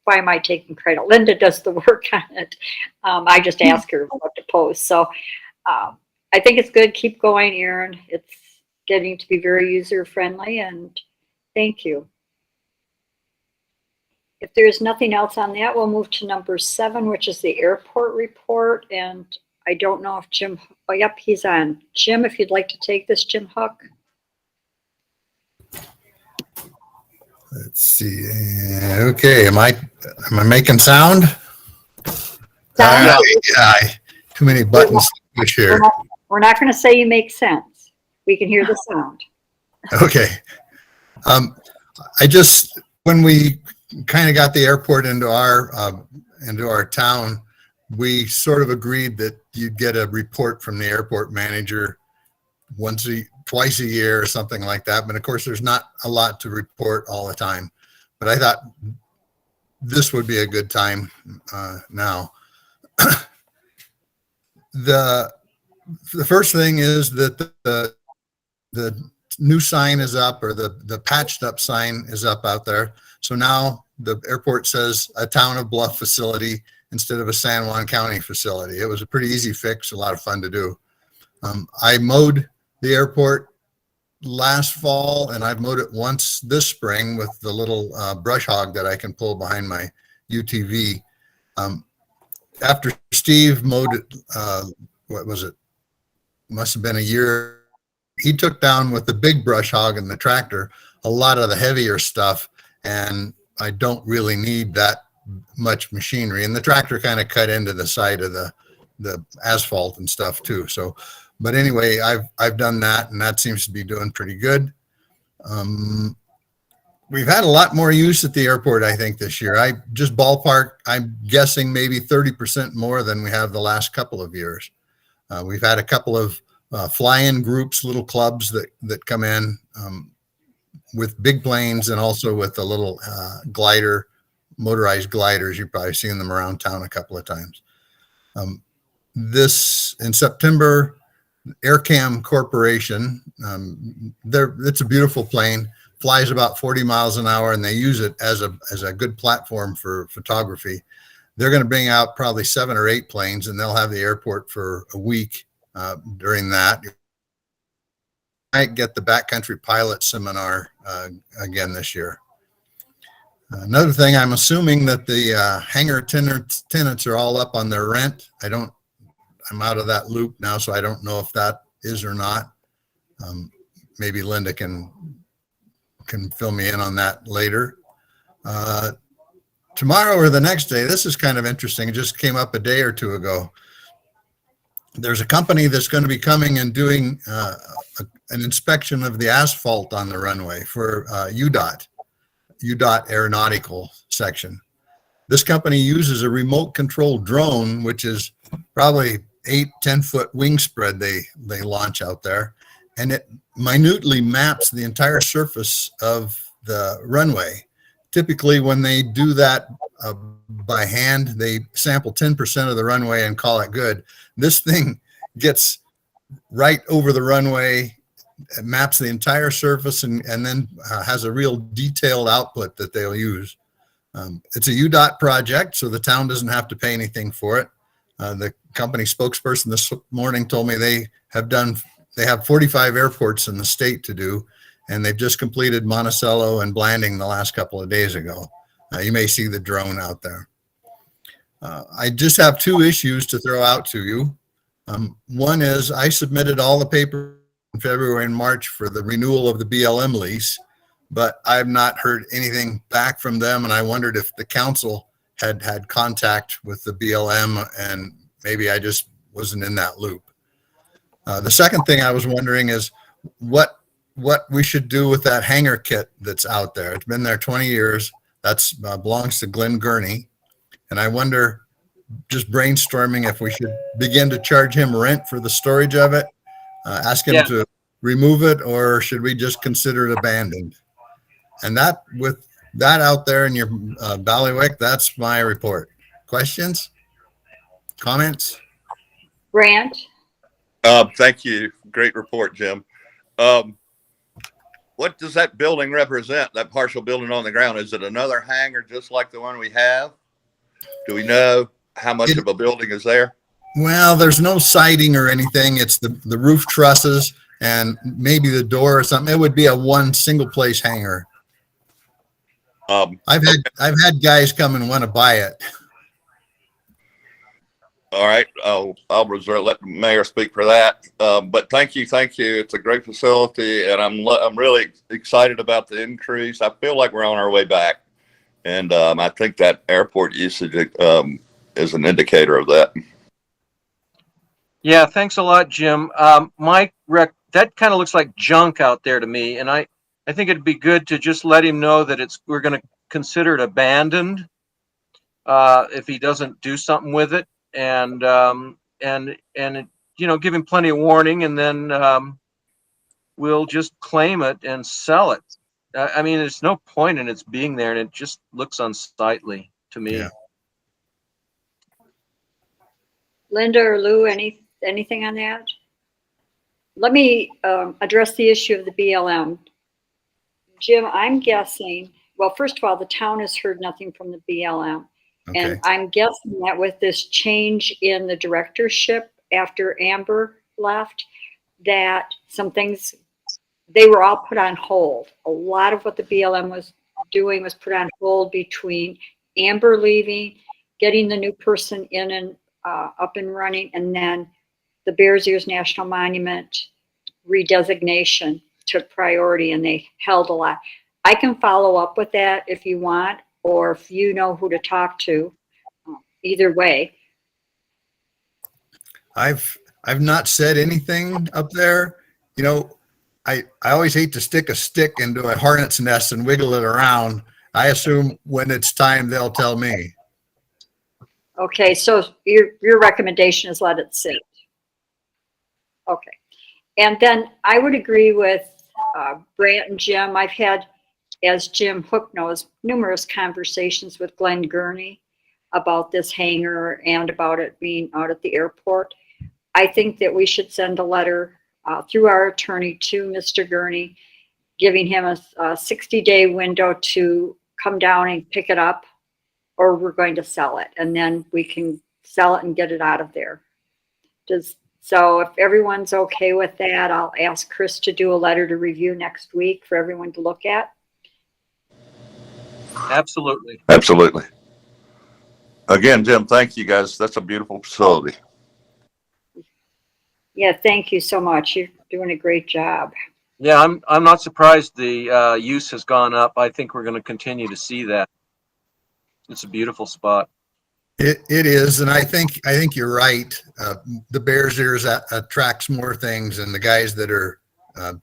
Speaker 1: why am I taking credit? Linda does the work on it. I just ask her what to post. So I think it's good. Keep going, Aaron. It's getting to be very user-friendly, and thank you. If there's nothing else on that, we'll move to number 7, which is the airport report. And I don't know if Jim, oh, yep, he's on. Jim, if you'd like to take this, Jim Hook.
Speaker 9: Let's see. Okay, am I making sound?
Speaker 1: Sound.
Speaker 9: Too many buttons to push here.
Speaker 1: We're not going to say you make sense. We can hear the sound.
Speaker 9: Okay. When we kind of got the airport into our town, we sort of agreed that you'd get a report from the airport manager twice a year or something like that. But of course, there's not a lot to report all the time. But I thought this would be a good time now. The first thing is that the new sign is up, or the patched up sign is up out there. So now the airport says a Town of Bluff facility instead of a San Juan County facility. It was a pretty easy fix, a lot of fun to do. I mowed the airport last fall, and I've mowed it once this spring with the little brush hog that I can pull behind my UTV. After Steve mowed it, what was it? Must have been a year. He took down with the big brush hog and the tractor a lot of the heavier stuff, and I don't really need that much machinery. And the tractor kind of cut into the side of the asphalt and stuff too. So, but anyway, I've done that, and that seems to be doing pretty good. We've had a lot more use at the airport, I think, this year. I just ballpark, I'm guessing maybe 30% more than we have the last couple of years. We've had a couple of fly-in groups, little clubs that come in with big planes, and also with the little motorized gliders. You've probably seen them around town a couple of times. This in September, AirCam Corporation, it's a beautiful plane, flies about 40 miles an hour, and they use it as a good platform for photography. They're going to bring out probably 7 or 8 planes, and they'll have the airport for a week during that. I might get the backcountry pilot seminar again this year. Another thing, I'm assuming that the hangar tenants are all up on their rent. I'm out of that loop now, so I don't know if that is or not. Maybe Linda can fill me in on that later. Tomorrow or the next day, this is kind of interesting. It just came up a day or two ago. There's a company that's going to be coming and doing an inspection of the asphalt on the runway for UDOT aeronautical section. This company uses a remote controlled drone, which is probably 8-10 foot wing spread they launch out there, and it minutely maps the entire surface of the runway. Typically, when they do that by hand, they sample 10% of the runway and call it good. This thing gets right over the runway, maps the entire surface, and then has a real detailed output that they'll use. It's a UDOT project, so the town doesn't have to pay anything for it. The company spokesperson this morning told me they have 45 airports in the state to do, and they've just completed Monticello and Blanding the last couple of days ago. You may see the drone out there. I just have 2 issues to throw out to you. One is I submitted all the paper in February and March for the renewal of the BLM lease, but I've not heard anything back from them, and I wondered if the council had contact with the BLM, and maybe I just wasn't in that loop. The second thing I was wondering is what we should do with that hangar kit that's out there. It's been there 20 years. That's belongs to Glenn Gurney. And I wonder, just brainstorming, if we should begin to charge him rent for the storage of it, ask him to remove it, or should we just consider it abandoned? And that, with that out there in your ballywick, that's my report. Questions? Comments?
Speaker 1: Grant?
Speaker 4: Thank you. Great report, Jim. What does that building represent, that partial building on the ground? Is it another hangar just like the one we have? Do we know how much of a building is there?
Speaker 9: Well, there's no siding or anything. It's the roof trusses and maybe the door or something. It would be a one single place hangar. I've had guys come and want to buy it.
Speaker 4: All right, I'll reserve, let the mayor speak for that. But thank you. It's a great facility, and I'm really excited about the increase. I feel like we're on our way back, and I think that airport usage is an indicator of that.
Speaker 3: Yeah, thanks a lot, Jim. That kind of looks like junk out there to me, and I think it'd be good to just let him know that we're going to consider it abandoned if he doesn't do something with it. And give him plenty of warning, and then we'll just claim it and sell it. I mean, there's no point in its being there, and it just looks unsightly to me.
Speaker 9: Yeah.
Speaker 1: Linda or Lou, anything on that? Let me address the issue of the BLM. Jim, I'm guessing, well, first of all, the town has heard nothing from the BLM.
Speaker 9: Okay.
Speaker 1: And I'm guessing that with this change in the directorship after Amber left, that some things, they were all put on hold. A lot of what the BLM was doing was put on hold between Amber leaving, getting the new person in and up and running, and then the Bears Ears National Monument redesignation took priority, and they held a lot. I can follow up with that if you want, or if you know who to talk to. Either way.
Speaker 9: I've not said anything up there. You know, I always hate to stick a stick into a hornet's nest and wiggle it around. I assume when it's time, they'll tell me.
Speaker 1: Okay, so your recommendation is let it sit. Okay. And then I would agree with Brant and Jim. I've had, as Jim Hook knows, numerous conversations with Glenn Gurney about this hangar and about it being out at the airport. I think that we should send a letter through our attorney to Mr. Gurney, giving him a 60-day window to come down and pick it up, or we're going to sell it, and then we can sell it and get it out of there. So if everyone's okay with that, I'll ask Chris to do a letter to review next week for everyone to look at.
Speaker 3: Absolutely.
Speaker 4: Absolutely. Again, Jim, thank you guys. That's a beautiful facility.
Speaker 1: Yeah, thank you so much. You're doing a great job.
Speaker 3: Yeah, I'm not surprised the use has gone up. I think we're going to continue to see that. It's a beautiful spot.
Speaker 9: It is, and I think you're right. The Bears Ears attracts more things, and the guys that are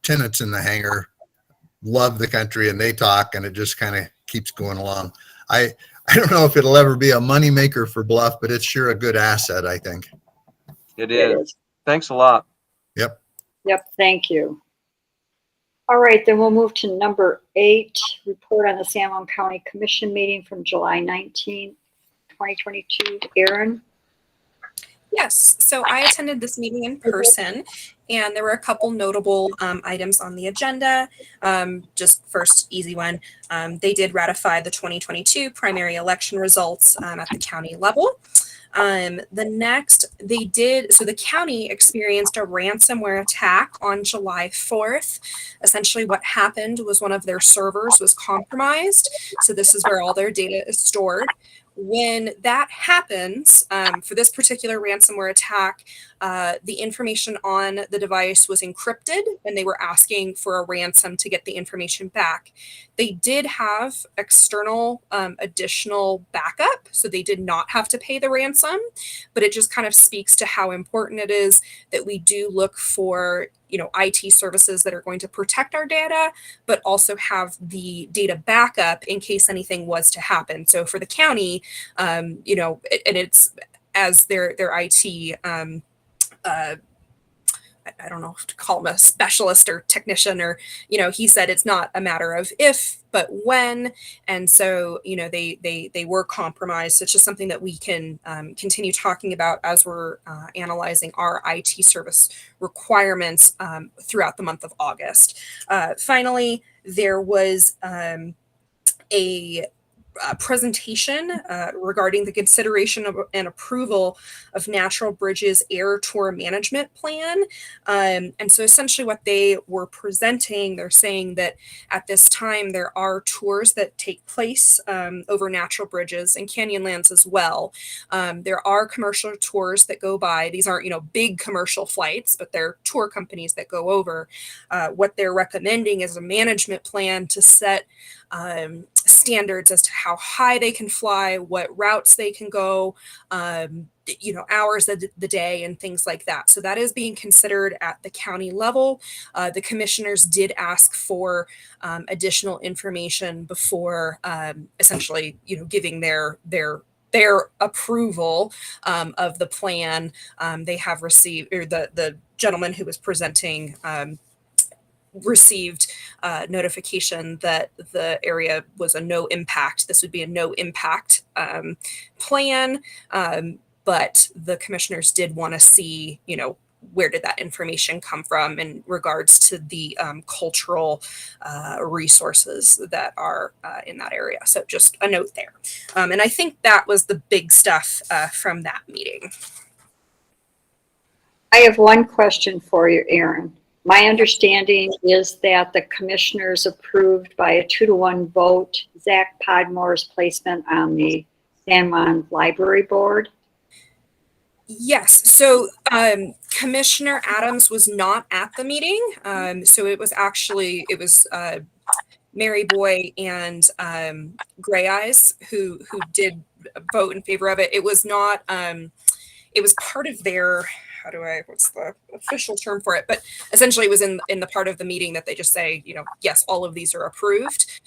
Speaker 9: tenants in the hangar love the country, and they talk, and it just kind of keeps going along. I don't know if it'll ever be a moneymaker for Bluff, but it's sure a good asset, I think.
Speaker 3: It is. Thanks a lot.
Speaker 9: Yep.
Speaker 1: Yep, thank you. All right, then we'll move to number 8, report on the San Juan County Commission meeting from July 19, 2022. Erin?
Speaker 5: Yes, so I attended this meeting in person, and there were a couple notable items on the agenda. Just first, easy one. They did ratify the 2022 primary election results at the county level. The next, so the county experienced a ransomware attack on July 4th. Essentially what happened was one of their servers was compromised. So this is where all their data is stored. When that happens, for this particular ransomware attack, the information on the device was encrypted, and they were asking for a ransom to get the information back. They did have external additional backup, so they did not have to pay the ransom, but it just kind of speaks to how important it is that we do look for IT services that are going to protect our data, but also have the data backup in case anything was to happen. So for the county, and it's as their IT I don't know if to call him a specialist or technician, or, he said it's not a matter of if, but when. And so, they were compromised. So it's just something that we can continue talking about as we're analyzing our IT service requirements throughout the month of August. Finally, there was a presentation regarding the consideration of and approval of Natural Bridges Air Tour Management Plan. And so essentially what they were presenting, they're saying that at this time there are tours that take place over natural bridges and canyonlands as well. There are commercial tours that go by. These aren't, big commercial flights, but they're tour companies that go over. What they're recommending is a management plan to set standards as to how high they can fly, what routes they can go, hours of the day and things like that. So that is being considered at the county level. The commissioners did ask for additional information before essentially, giving their approval of the plan. They have received, or the gentleman who was presenting received notification that the area was a no impact. This would be a no impact plan. But the commissioners did want to see, where did that information come from in regards to the cultural resources that are in that area. So just a note there. And I think that was the big stuff from that meeting.
Speaker 1: I have one question for you, Aaron. My understanding is that the commissioners approved by a 2-to-1 vote Zach Podmore's placement on the San Juan Library Board.
Speaker 5: Yes. So Commissioner Adams was not at the meeting. So it was Mary Boy and Gray Eyes who did vote in favor of it. It was not. It was part of their. What's the official term for it? But essentially it was in the part of the meeting that they just say, yes, all of these are approved.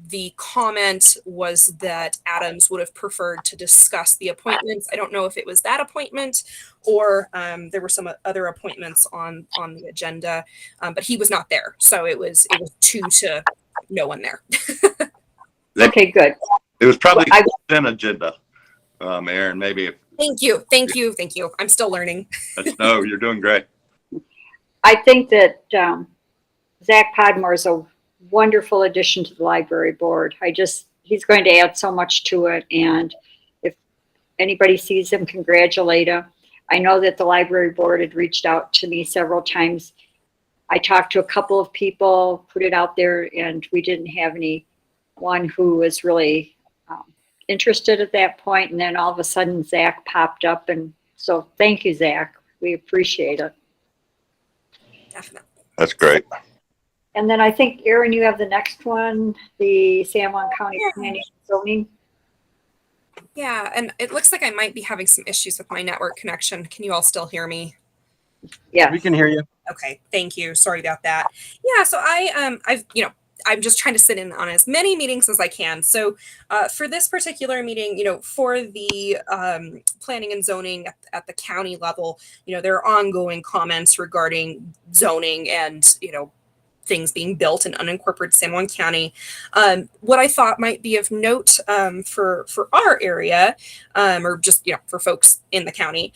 Speaker 5: The comment was that Adams would have preferred to discuss the appointments. I don't know if it was that appointment or there were some other appointments on the agenda, but he was not there. So it was 2 to no one there.
Speaker 1: Okay, good.
Speaker 4: It was probably an agenda, Aaron, maybe if.
Speaker 5: Thank you. I'm still learning.
Speaker 4: No, you're doing great.
Speaker 1: I think that Zach Podmore is a wonderful addition to the library board. He's going to add so much to it. And if anybody sees him, congratulate him. I know that the library board had reached out to me several times. I talked to a couple of people, put it out there, and we didn't have anyone who was really interested at that point. And then all of a sudden Zach popped up. And so thank you, Zach. We appreciate it.
Speaker 5: Definitely.
Speaker 4: That's great.
Speaker 1: And then I think, Aaron, you have the next one, the San Juan County Planning and Zoning.
Speaker 5: Yeah, and it looks like I might be having some issues with my network connection. Can you all still hear me?
Speaker 1: Yeah.
Speaker 3: We can hear you.
Speaker 5: Okay, thank you. Sorry about that. Yeah, so I'm just trying to sit in on as many meetings as I can. So for this particular meeting, for the planning and zoning at the county level, there are ongoing comments regarding zoning and, things being built in unincorporated San Juan County. What I thought might be of note for our area, or just for folks in the county.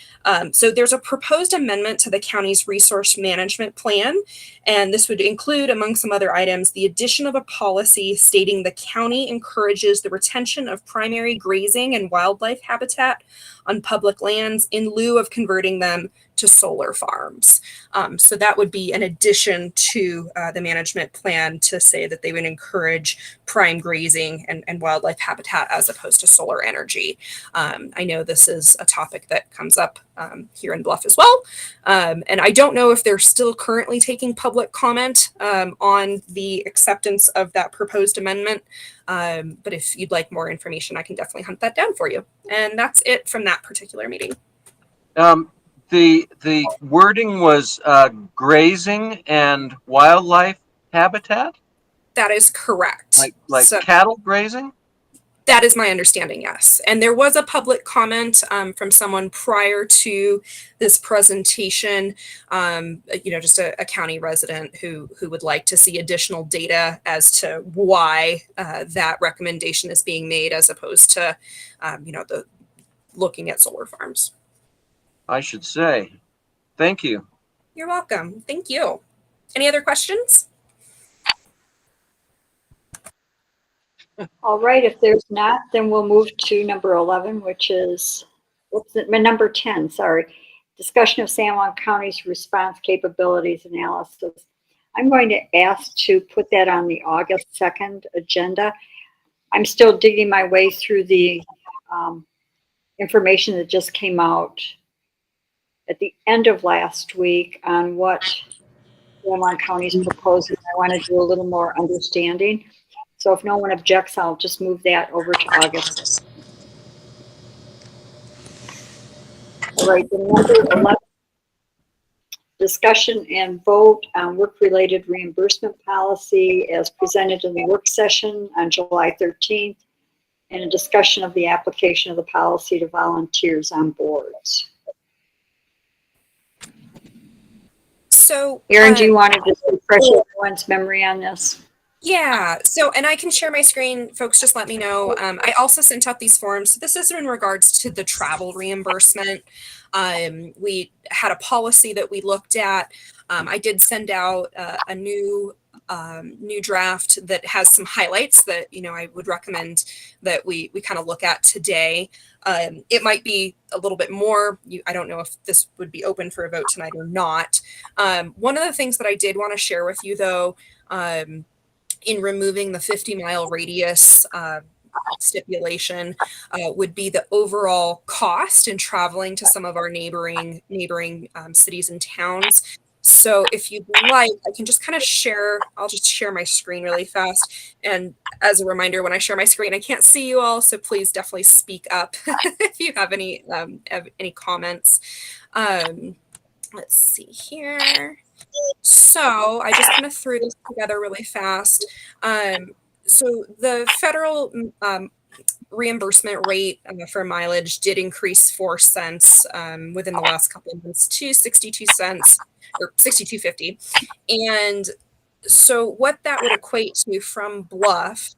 Speaker 5: So there's a proposed amendment to the county's resource management plan, and this would include, among some other items, the addition of a policy stating the county encourages the retention of primary grazing and wildlife habitat on public lands in lieu of converting them to solar farms. So that would be an addition to the management plan to say that they would encourage prime grazing and wildlife habitat as opposed to solar energy. I know this is a topic that comes up here in Bluff as well. And I don't know if they're still currently taking public comment on the acceptance of that proposed amendment. But if you'd like more information, I can definitely hunt that down for you. And that's it from that particular meeting.
Speaker 3: The wording was grazing and wildlife habitat,
Speaker 5: That is correct.
Speaker 3: like
Speaker 5: So-
Speaker 3: cattle grazing.
Speaker 5: That is my understanding, yes. And there was a public comment from someone prior to this presentation, just a county resident who would like to see additional data as to why that recommendation is being made as opposed to, the looking at solar farms.
Speaker 3: I should say. Thank you.
Speaker 5: You're welcome. Thank you. Any other questions?
Speaker 1: All right, if there's not, then we'll move to number 11, which is, number 10, sorry. Discussion of San Juan County's response capabilities analysis. I'm going to ask to put that on the August 2nd agenda. I'm still digging my way through the information that just came out at the end of last week on what San Juan County's proposing. I want to do a little more understanding. So if no one objects, I'll just move that over to August. All right, the number 11, discussion and vote on work-related reimbursement policy as presented in the work session on July 13th, and a discussion of the application of the policy to volunteers on boards.
Speaker 5: So,
Speaker 1: Erin, do you want to just refresh everyone's memory on this?
Speaker 5: Yeah, so, and I can share my screen, folks, just let me know. I also sent out these forms. So this is in regards to the travel reimbursement. We had a policy that we looked at. I did send out a new draft that has some highlights that, I would recommend that we kind of look at today. It might be a little bit more. I don't know if this would be open for a vote tonight or not. One of the things that I did want to share with you, though, in removing the 50-mile radius stipulation would be the overall cost in traveling to some of our neighboring cities and towns. So if you'd like, I can just kind of share, I'll just share my screen really fast. And as a reminder, when I share my screen, I can't see you all, so please definitely speak up if you have any comments. Let's see here. So I just kind of threw this together really fast. So the federal reimbursement rate for mileage did increase 4 cents within the last couple of months to 62 cents or 62.50. And so what that would equate to from Bluff,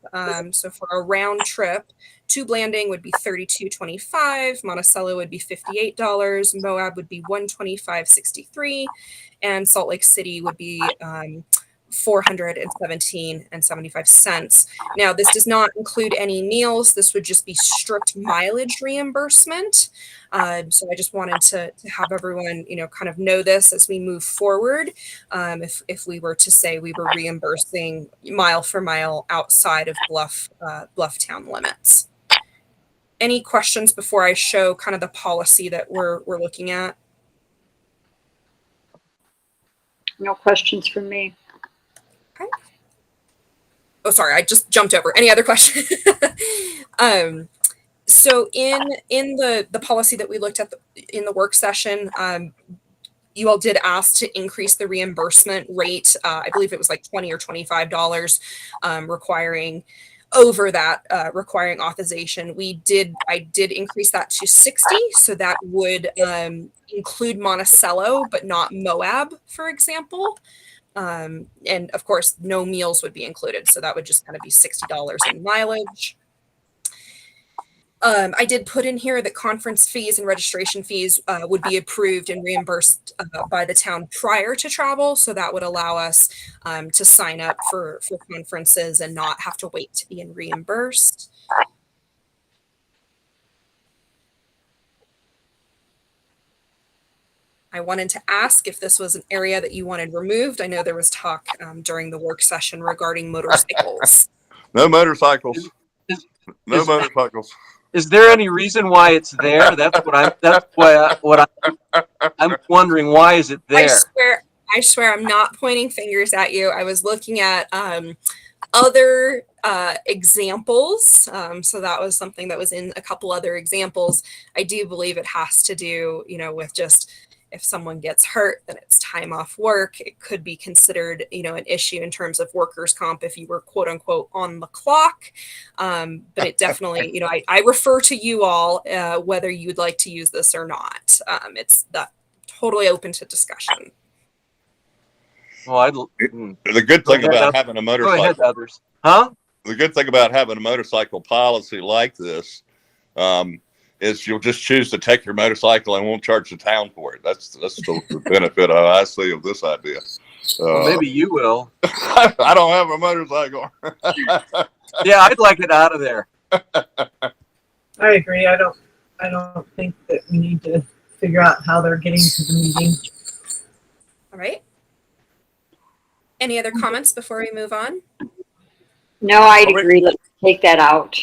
Speaker 5: so for a round trip to Blanding would be $32.25, Monticello would be $58, Moab would be $125.63, and Salt Lake City would be $417.75. Now, this does not include any meals. This would just be strict mileage reimbursement. So I just wanted to have everyone, kind of know this as we move forward. If we were to say we were reimbursing mile for mile outside of Bluff town limits. Any questions before I show kind of the policy that we're looking at?
Speaker 1: No questions from me.
Speaker 5: Okay. Oh, sorry, I just jumped over. Any other questions? So in the policy that we looked at in the work session, you all did ask to increase the reimbursement rate. I believe it was like $20 or $25, requiring authorization. I did increase that to 60, so that would include Monticello, but not Moab, for example. And of course, no meals would be included, so that would just kind of be $60 in mileage. I did put in here that conference fees and registration fees would be approved and reimbursed by the town prior to travel. So that would allow us to sign up for conferences and not have to wait to be reimbursed. I wanted to ask if this was an area that you wanted removed. I know there was talk during the work session regarding motorcycles.
Speaker 4: No motorcycles. No motorcycles.
Speaker 3: Is there any reason why it's there? I'm wondering, why is it there?
Speaker 5: I swear I'm not pointing fingers at you. I was looking at other examples. So that was something that was in a couple other examples. I do believe it has to do, with just If someone gets hurt, then it's time off work. It could be considered, an issue in terms of workers' comp if you were quote unquote on the clock. But it definitely, I refer to you all whether you would like to use this or not. It's totally open to discussion.
Speaker 3: Well,
Speaker 4: The good thing about having a
Speaker 3: go ahead,
Speaker 4: motorcycle,
Speaker 3: others. Huh?
Speaker 4: the good thing about having a motorcycle policy like this, is you'll just choose to take your motorcycle and won't charge the town for it. That's the benefit I see of this idea.
Speaker 3: Well, maybe you will.
Speaker 4: I don't have a motorcycle.
Speaker 3: Yeah, I'd like it out of there.
Speaker 2: I agree. I don't think that we need to figure out how they're getting to the meeting.
Speaker 5: All right. Any other comments before we move on?
Speaker 1: No, I'd agree. Let's take that out.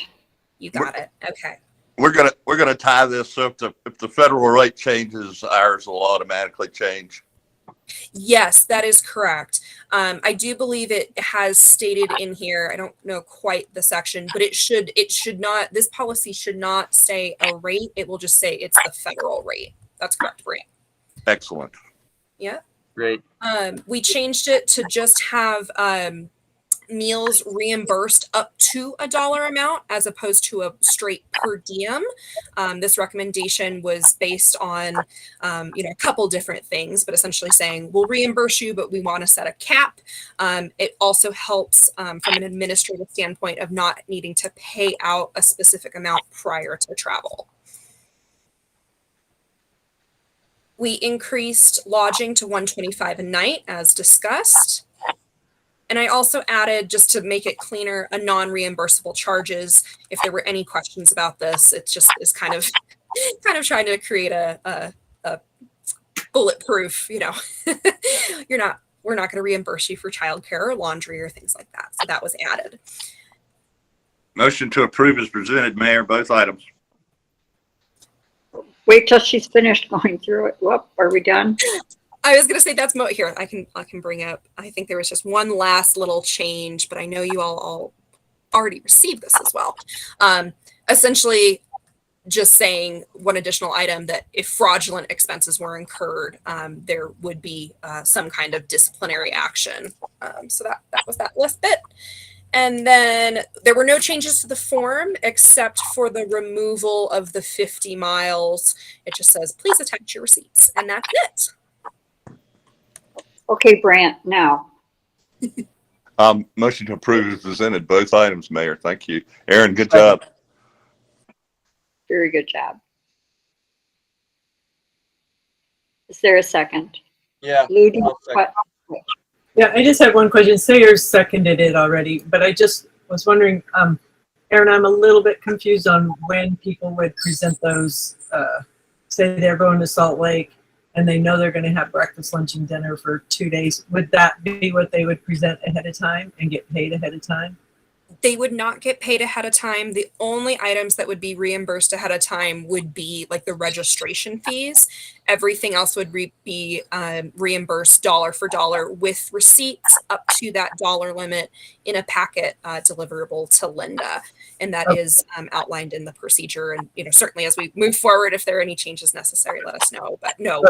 Speaker 5: You got it. Okay.
Speaker 4: We're gonna tie this so if the federal rate changes, ours will automatically change.
Speaker 5: Yes, that is correct. I do believe it has stated in here, I don't know quite the section, but it should not, this policy should not say a rate. It will just say it's the federal rate. That's correct, Brant.
Speaker 4: Excellent.
Speaker 5: Yeah.
Speaker 3: Great.
Speaker 5: We changed it to just have meals reimbursed up to $1 amount as opposed to a straight per diem. This recommendation was based on, a couple different things, but essentially saying we'll reimburse you, but we want to set a cap. It also helps from an administrative standpoint of not needing to pay out a specific amount prior to travel. We increased lodging to $125 a night as discussed. And I also added, just to make it cleaner, a non-reimbursable charges. If there were any questions about this, it just is kind of trying to create a bulletproof, we're not going to reimburse you for childcare or laundry or things like that. So that was added.
Speaker 4: Motion to approve is presented, Mayor, both items.
Speaker 1: Wait till she's finished going through it. Whoop, are we done?
Speaker 5: I was going to say that's here. I can bring up. I think there was just one last little change, but I know you all already received this as well. Essentially, just saying one additional item that if fraudulent expenses were incurred, there would be some kind of disciplinary action. So that was that last bit. And then there were no changes to the form except for the removal of the 50 miles. It just says, please attach your receipts. And that's it.
Speaker 1: Okay, Brant, now.
Speaker 4: Motion to approve is presented, both items, Mayor. Thank you. Aaron, good job.
Speaker 1: Very good job. Is there a second?
Speaker 3: Yeah.
Speaker 1: Lou, do you-
Speaker 3: I'll second.
Speaker 1: what?
Speaker 2: Yeah, I just have one question. Sayers seconded it already, but I just was wondering, Aaron, I'm a little bit confused on when people would present those, say they're going to Salt Lake and they know they're going to have breakfast, lunch, and dinner for 2 days. Would that be what they would present ahead of time and get paid ahead of time?
Speaker 5: They would not get paid ahead of time. The only items that would be reimbursed ahead of time would be like the registration fees. Everything else would be reimbursed dollar for dollar with receipts up to that dollar limit in a packet deliverable to Linda. And that is outlined in the procedure. And, certainly as we move forward, if there are any changes necessary, let us know. But no,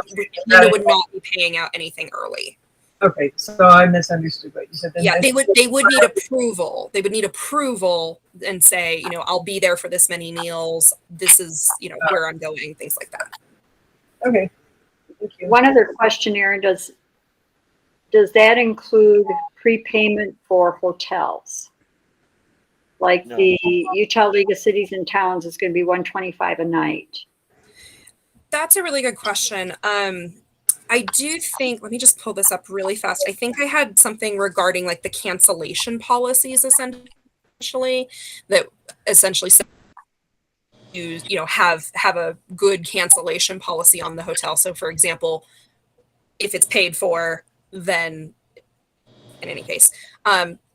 Speaker 5: Linda would not be paying out anything early.
Speaker 2: Okay, so I misunderstood what you said.
Speaker 5: Yeah, they would need approval. They would need approval and say, I'll be there for this many meals. This is, where I'm going, things like that.
Speaker 2: Okay. Thank you.
Speaker 1: One other question, Aaron, does that include prepayment for hotels? Like
Speaker 3: No.
Speaker 1: the Utah League of Cities and Towns is going to be $125 a night.
Speaker 5: That's a really good question. I do think, let me just pull this up really fast. I think I had something regarding like the cancellation policies essentially that essentially have a good cancellation policy on the hotel. So for example, if it's paid for, then in any case,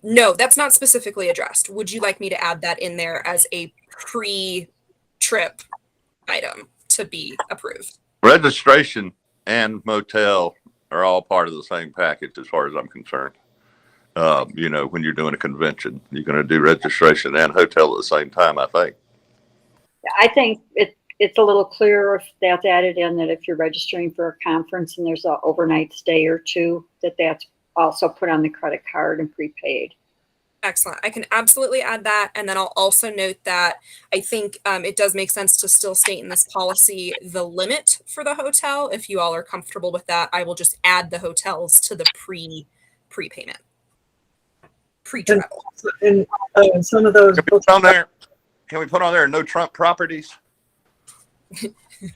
Speaker 5: no, that's not specifically addressed. Would you like me to add that in there as a pre-trip item to be approved?
Speaker 4: Registration and motel are all part of the same package as far as I'm concerned. When you're doing a convention, you're going to do registration and hotel at the same time, I think.
Speaker 1: I think it it's a little clearer if that's added in, that if you're registering for a conference and there's an overnight stay or two, that's also put on the credit card and prepaid.
Speaker 5: Excellent. I can absolutely add that. And then I'll also note that I think it does make sense to still state in this policy the limit for the hotel. If you all are comfortable with that, I will just add the hotels to the prepayment, pre-travel.
Speaker 2: And some of those
Speaker 4: Can we put on there? Can we put on there no Trump properties?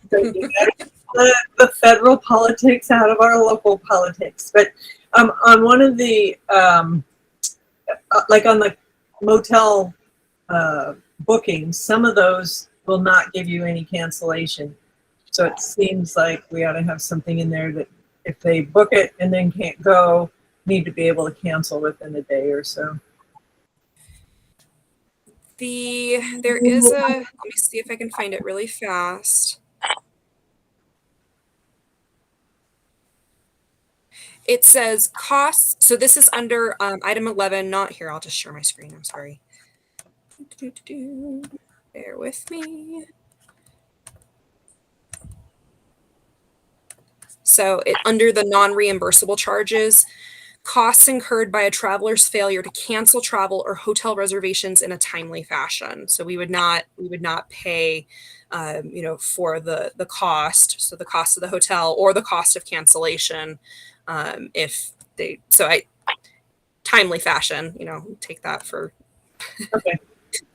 Speaker 2: the federal politics out of our local politics. But on one of the like on the motel bookings, some of those will not give you any cancellation. So it seems like we ought to have something in there that if they book it and then can't go, need to be able to cancel within a day or so.
Speaker 5: There is let me see if I can find it really fast. It says costs. So this is under item 11, not here. I'll just share my screen. I'm sorry. Bear with me. So under the non-reimbursable charges, costs incurred by a traveler's failure to cancel travel or hotel reservations in a timely fashion. So we would not pay, for the cost. So the cost of the hotel or the cost of cancellation. Timely fashion, take that for
Speaker 2: Okay.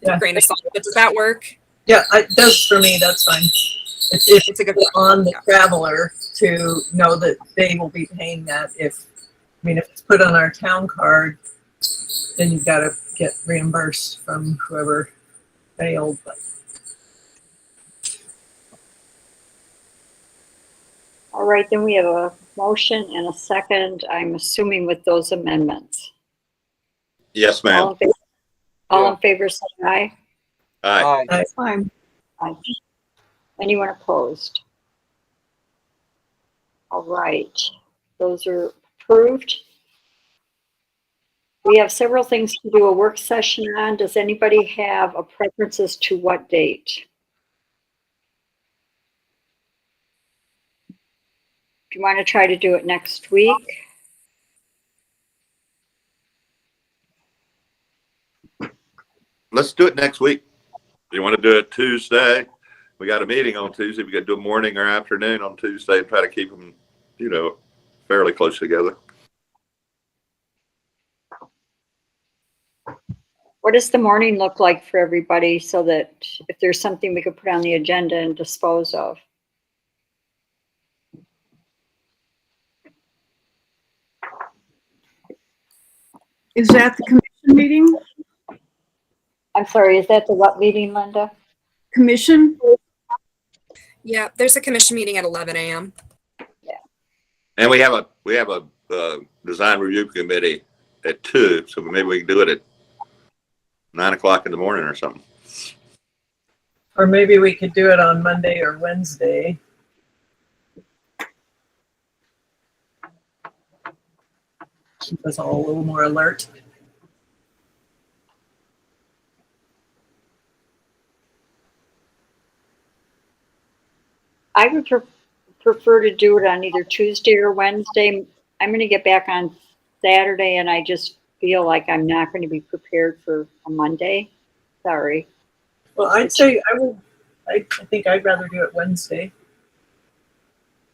Speaker 5: a grain of salt. But does that work?
Speaker 2: Yeah, it does for me. That's fine. It's
Speaker 5: a good
Speaker 2: on the traveler to know that they will be paying that. If it's put on our town card, then you've got to get reimbursed from whoever failed. But
Speaker 1: All right, then we have a motion and a second, I'm assuming with those amendments.
Speaker 4: Yes, ma'am.
Speaker 1: All in favor, say aye.
Speaker 4: Aye.
Speaker 2: that's fine.
Speaker 1: Aye. Anyone opposed? All right, those are approved. We have several things to do a work session on. Does anybody have a preference as to what date? Do you want to try to do it next week?
Speaker 4: Let's do it next week. You want to do it Tuesday? We got a meeting on Tuesday. We got to do a morning or afternoon on Tuesday and try to keep them, fairly close together.
Speaker 1: What does the morning look like for everybody so that if there's something we could put on the agenda and dispose of?
Speaker 8: Is that the commission meeting?
Speaker 1: I'm sorry, is that the what meeting, Linda?
Speaker 8: Commission?
Speaker 5: Yeah, there's a commission meeting at 11 a.m.
Speaker 4: And we have a design review committee at 2, so maybe we can do it at 9 o'clock in the morning or something.
Speaker 2: Or maybe we could do it on Monday or Wednesday. Keep us all a little more alert.
Speaker 1: I would prefer to do it on either Tuesday or Wednesday. I'm going to get back on Saturday and I just feel like I'm not going to be prepared for a Monday. Sorry.
Speaker 2: Well, I'd say I think I'd rather do it Wednesday.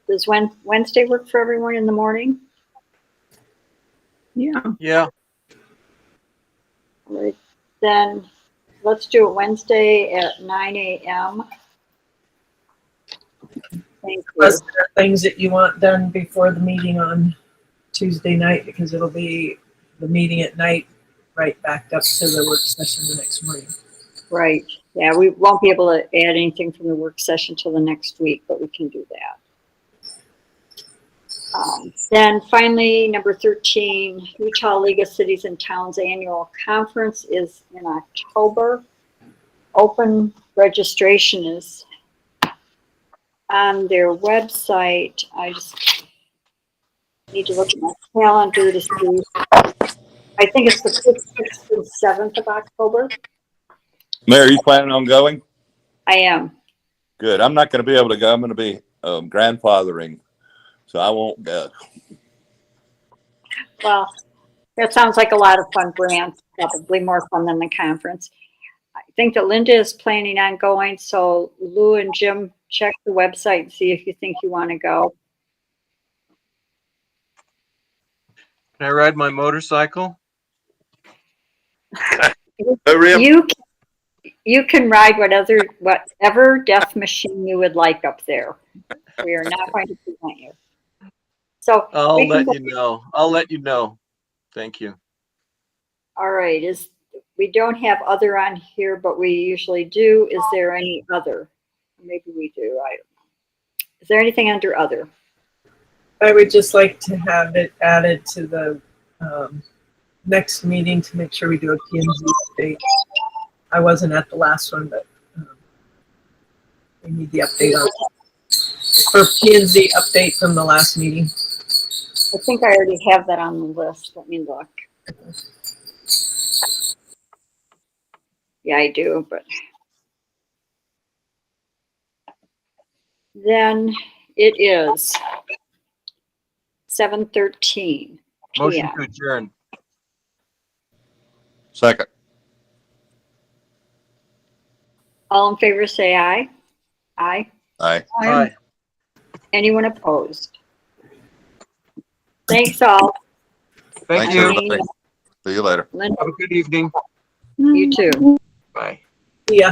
Speaker 1: Does Wednesday work for everyone in the morning?
Speaker 8: Yeah.
Speaker 3: Yeah.
Speaker 1: All right, then let's do it Wednesday at 9 a.m. Thank you.
Speaker 2: Unless there are things that you want done before the meeting on Tuesday night, because it'll be the meeting at night right backed up to the work session the next morning.
Speaker 1: Right. Yeah, we won't be able to add anything from the work session till the next week, but we can do that. Then finally, number 13, Utah League of Cities and Towns Annual Conference is in October. Open registration is on their website. I just need to look at my calendar to see. I think it's the 5th, 6th, and 7th of October.
Speaker 4: Mayor, are you planning on going?
Speaker 1: I am.
Speaker 4: Good. I'm not going to be able to go. I'm going to be grandfathering, so I won't go.
Speaker 1: Well, that sounds like a lot of fun, Grant. Probably more fun than the conference. I think that Linda is planning on going, so Lou and Jim, check the website and see if you think you want to go.
Speaker 3: Can I ride my motorcycle?
Speaker 4: Hurry up.
Speaker 1: You can ride whatever death machine you would like up there. We are not going to prevent you. So
Speaker 3: I'll
Speaker 1: we can
Speaker 3: let
Speaker 1: go-
Speaker 3: you know. I'll let you know. Thank you.
Speaker 1: All right, we don't have other on here, but we usually do. Is there any other? Maybe we do. I don't know. Is there anything under other?
Speaker 2: I would just like to have it added to the next meeting to make sure we do a P&Z update. I wasn't at the last one, but we need the update on for P&Z update from the last meeting.
Speaker 1: I think I already have that on the list. Let me look. Yeah, I do, but then it is 7:13
Speaker 3: Motion
Speaker 1: p.m.
Speaker 3: to adjourn.
Speaker 4: Second.
Speaker 1: All in favor, say aye. Aye.
Speaker 4: Aye.
Speaker 3: Aye.
Speaker 1: Anyone opposed? Thanks all.
Speaker 3: Thank
Speaker 4: Thanks,
Speaker 3: you.
Speaker 4: everybody. See you later.
Speaker 1: Linda,
Speaker 3: Have a good evening.
Speaker 1: you too.
Speaker 3: Bye.
Speaker 2: Yeah.